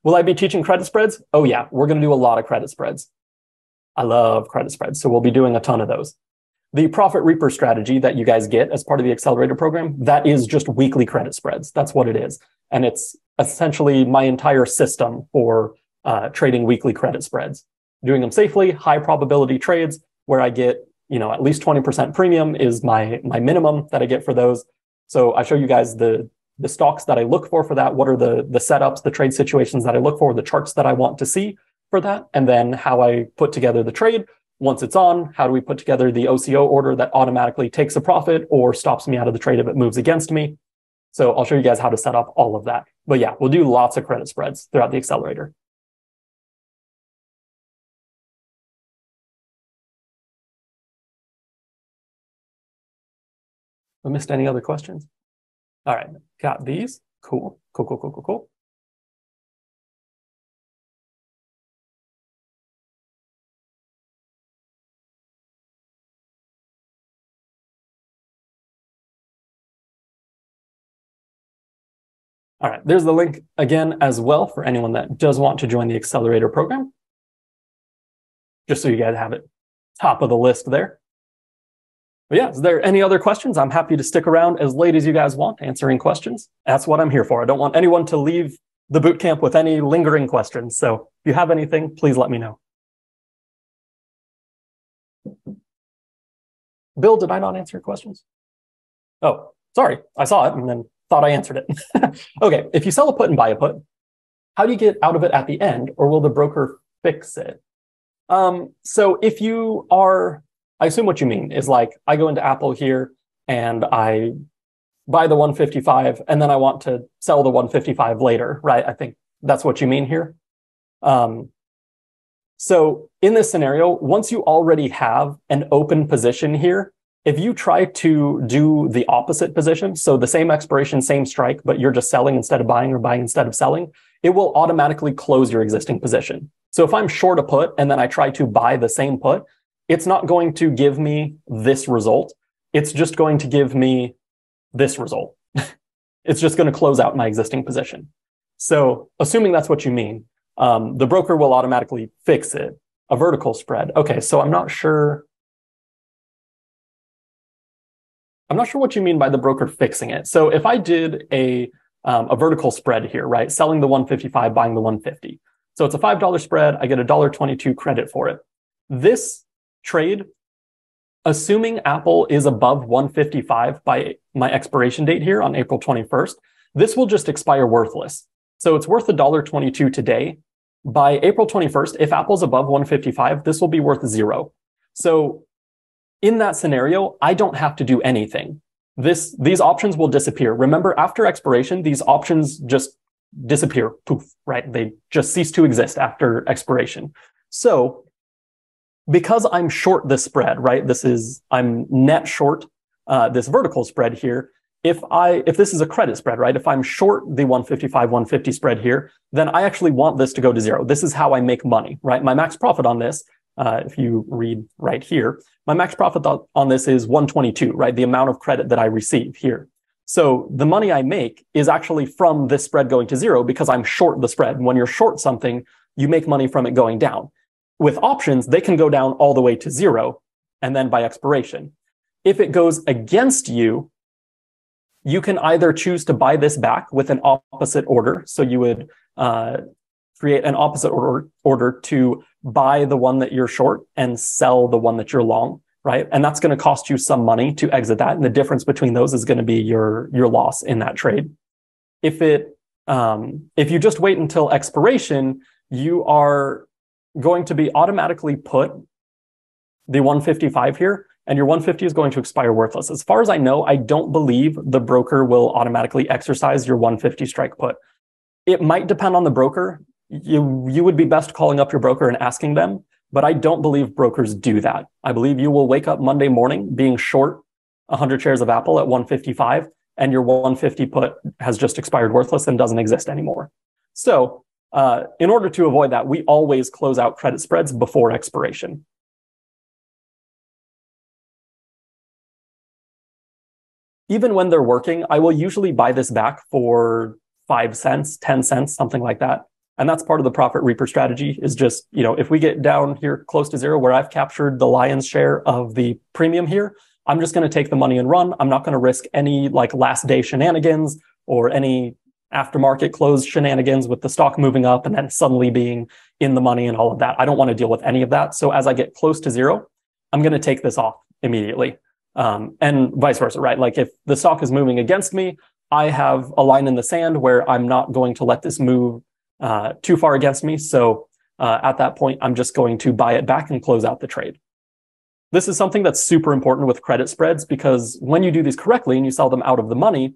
Will I be teaching credit spreads? Oh yeah, we're going to do a lot of credit spreads. I love credit spreads, so we'll be doing a ton of those. The Profit Reaper strategy that you guys get as part of the accelerator program, that is just weekly credit spreads. That's what it is. And it's essentially my entire system for trading weekly credit spreads. Doing them safely, high probability trades where I get, at least 20% premium is my minimum that I get for those. So I show you guys the stocks that I look for that. What are the setups, the trade situations that I look for, the charts that I want to see for that, and then how I put together the trade. Once it's on, how do we put together the OCO order that automatically takes a profit or stops me out of the trade if it moves against me. So I'll show you guys how to set up all of that. But yeah, we'll do lots of credit spreads throughout the accelerator. I missed any other questions? All right, got these. Cool. All right, there's the link again as well for anyone that does want to join the accelerator program. Just so you guys have it top of the list there. But yeah, is there any other questions? I'm happy to stick around as late as you guys want, answering questions. That's what I'm here for. I don't want anyone to leave the boot camp with any lingering questions. So if you have anything, please let me know. Bill, did I not answer your questions? Oh, sorry. I saw it and then thought I answered it. Okay, if you sell a put and buy a put, how do you get out of it at the end, or will the broker fix it? So if you are, I assume what you mean is like, I go into Apple here and I buy the 155 and then I want to sell the 155 later, right? I think that's what you mean here. So in this scenario, once you already have an open position here, if you try to do the opposite position, so the same expiration, same strike, but you're just selling instead of buying or buying instead of selling, it will automatically close your existing position. So if I'm short a put and then I try to buy the same put, it's not going to give me this result. It's just going to give me this result. It's just going to close out my existing position. So assuming that's what you mean, the broker will automatically fix it. A vertical spread. Okay, so I'm not sure what you mean by the broker fixing it. So if I did a vertical spread here, right? Selling the 155, buying the 150. So it's a $5 spread. I get a $1.22 credit for it. This trade, assuming Apple is above 155 by my expiration date here on April 21st, this will just expire worthless. So it's worth $1.22 today. By April 21st, if Apple's above 155, this will be worth 0. So in that scenario, I don't have to do anything. These options will disappear. Remember, after expiration, these options just disappear. Poof, right? They just cease to exist after expiration. So because I'm short this spread, right? I'm net short this vertical spread here. If this is a credit spread, right? If I'm short the 155, 150 spread here, then I actually want this to go to 0. This is how I make money, right? My max profit on this, if you read right here, my max profit on this is 122, right? The amount of credit that I receive here. So the money I make is actually from this spread going to 0 because I'm short the spread. When you're short something, you make money from it going down. With options, they can go down all the way to 0. and then by expiration. If it goes against you, you can either choose to buy this back with an opposite order. So you would create an opposite order to buy the one that you're short and sell the one that you're long, right? And that's going to cost you some money to exit that. And the difference between those is going to be your loss in that trade. If you just wait until expiration, you are going to be automatically put the 155 here, and your 150 is going to expire worthless. As far as I know, I don't believe the broker will automatically exercise your 150 strike put. It might depend on the broker. You would be best calling up your broker and asking them, but I don't believe brokers do that. I believe you will wake up Monday morning being short 100 shares of Apple at 155, and your 150 put has just expired worthless and doesn't exist anymore. So in order to avoid that, we always close out credit spreads before expiration. Even when they're working, I will usually buy this back for 5 cents, 10 cents, something like that. And that's part of the profit reaper strategy, is just, if we get down here close to zero, where I've captured the lion's share of the premium here, I'm just going to take the money and run. I'm not going to risk any last day shenanigans or any aftermarket close shenanigans with the stock moving up and then suddenly being in the money and all of that. I don't want to deal with any of that. So as I get close to zero, I'm going to take this off immediately. And vice versa, right? If the stock is moving against me, I have a line in the sand where I'm not going to let this move too far against me. So at that point, I'm just going to buy it back and close out the trade. This is something that's super important with credit spreads, because when you do these correctly and you sell them out of the money,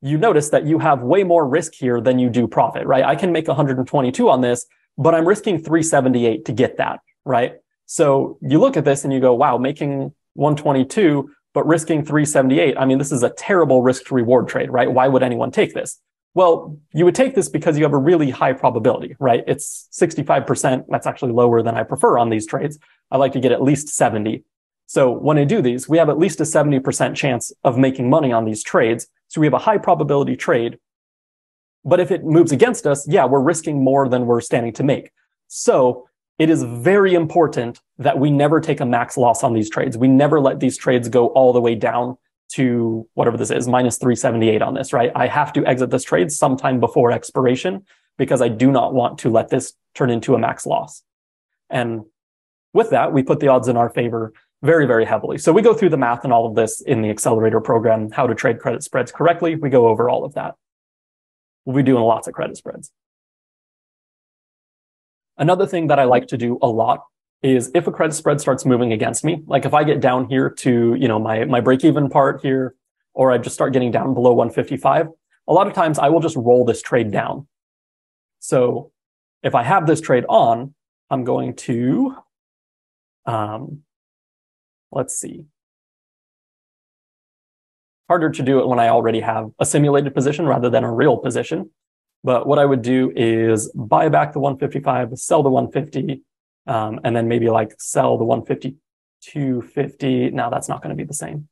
you notice that you have way more risk here than you do profit, right? I can make 122 on this, but I'm risking 378 to get that, right? So you look at this and you go, wow, making 122, but risking 378. I mean, this is a terrible risk to reward trade, right? Why would anyone take this? Well, you would take this because you have a really high probability, right? It's 65%. That's actually lower than I prefer on these trades. I like to get at least 70. So when I do these, we have at least a 70% chance of making money on these trades. So we have a high probability trade. But if it moves against us, yeah, we're risking more than we're standing to make. So it is very important that we never take a max loss on these trades. We never let these trades go all the way down to whatever this is, minus 378 on this, right? I have to exit this trade sometime before expiration because I do not want to let this turn into a max loss. And with that, we put the odds in our favor very, very heavily. So we go through the math and all of this in the accelerator program, how to trade credit spreads correctly. We go over all of that. We'll be doing lots of credit spreads. Another thing that I like to do a lot is if a credit spread starts moving against me, like if I get down here to, my break-even part here, or I just start getting down below 155, a lot of times I will just roll this trade down. So if I have this trade on, I'm going to, let's see. Harder to do it when I already have a simulated position rather than a real position. But what I would do is buy back the 155, sell the 150, and then maybe sell the 150, 250. Now that's not going to be the same.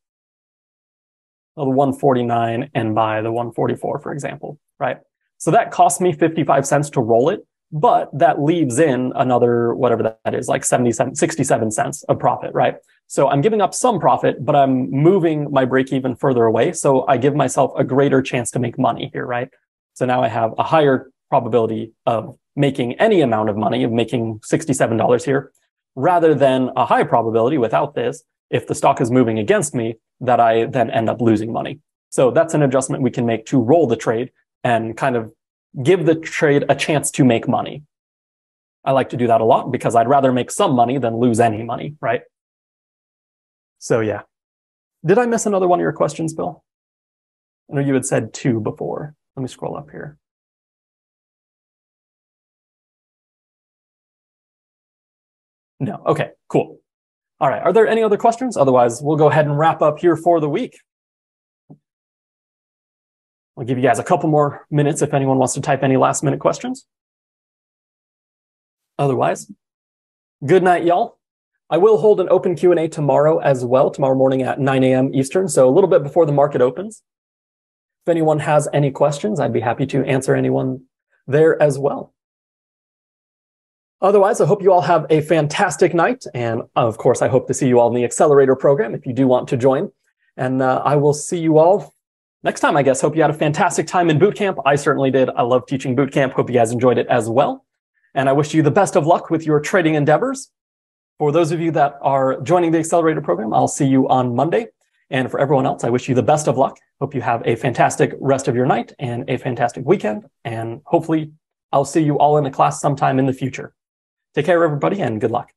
Well, the 149 and buy the 144, for example, right? So that cost me 55 cents to roll it, but that leaves in another, whatever that is, 67 cents of profit, right? So I'm giving up some profit, but I'm moving my break even further away. So I give myself a greater chance to make money here, right? So now I have a higher probability of making any amount of money, of making $67 here, rather than a high probability without this, if the stock is moving against me, that I then end up losing money. So that's an adjustment we can make to roll the trade and kind of give the trade a chance to make money. I like to do that a lot because I'd rather make some money than lose any money, right? So yeah. Did I miss another one of your questions, Bill? I know you had said 2 before. Let me scroll up here. No. Okay, cool. All right. Are there any other questions? Otherwise, we'll go ahead and wrap up here for the week. I'll give you guys a couple more minutes if anyone wants to type any last minute questions. Otherwise, good night, y'all. I will hold an open Q&A tomorrow as well, tomorrow morning at 9 a.m. Eastern, so a little bit before the market opens. If anyone has any questions, I'd be happy to answer anyone there as well. Otherwise, I hope you all have a fantastic night. And of course, I hope to see you all in the Accelerator program if you do want to join. And I will see you all next time, I guess. Hope you had a fantastic time in boot camp. I certainly did. I love teaching boot camp. Hope you guys enjoyed it as well. And I wish you the best of luck with your trading endeavors. For those of you that are joining the Accelerator program, I'll see you on Monday. And for everyone else, I wish you the best of luck. Hope you have a fantastic rest of your night and a fantastic weekend. And hopefully I'll see you all in a class sometime in the future. Take care, everybody, and good luck.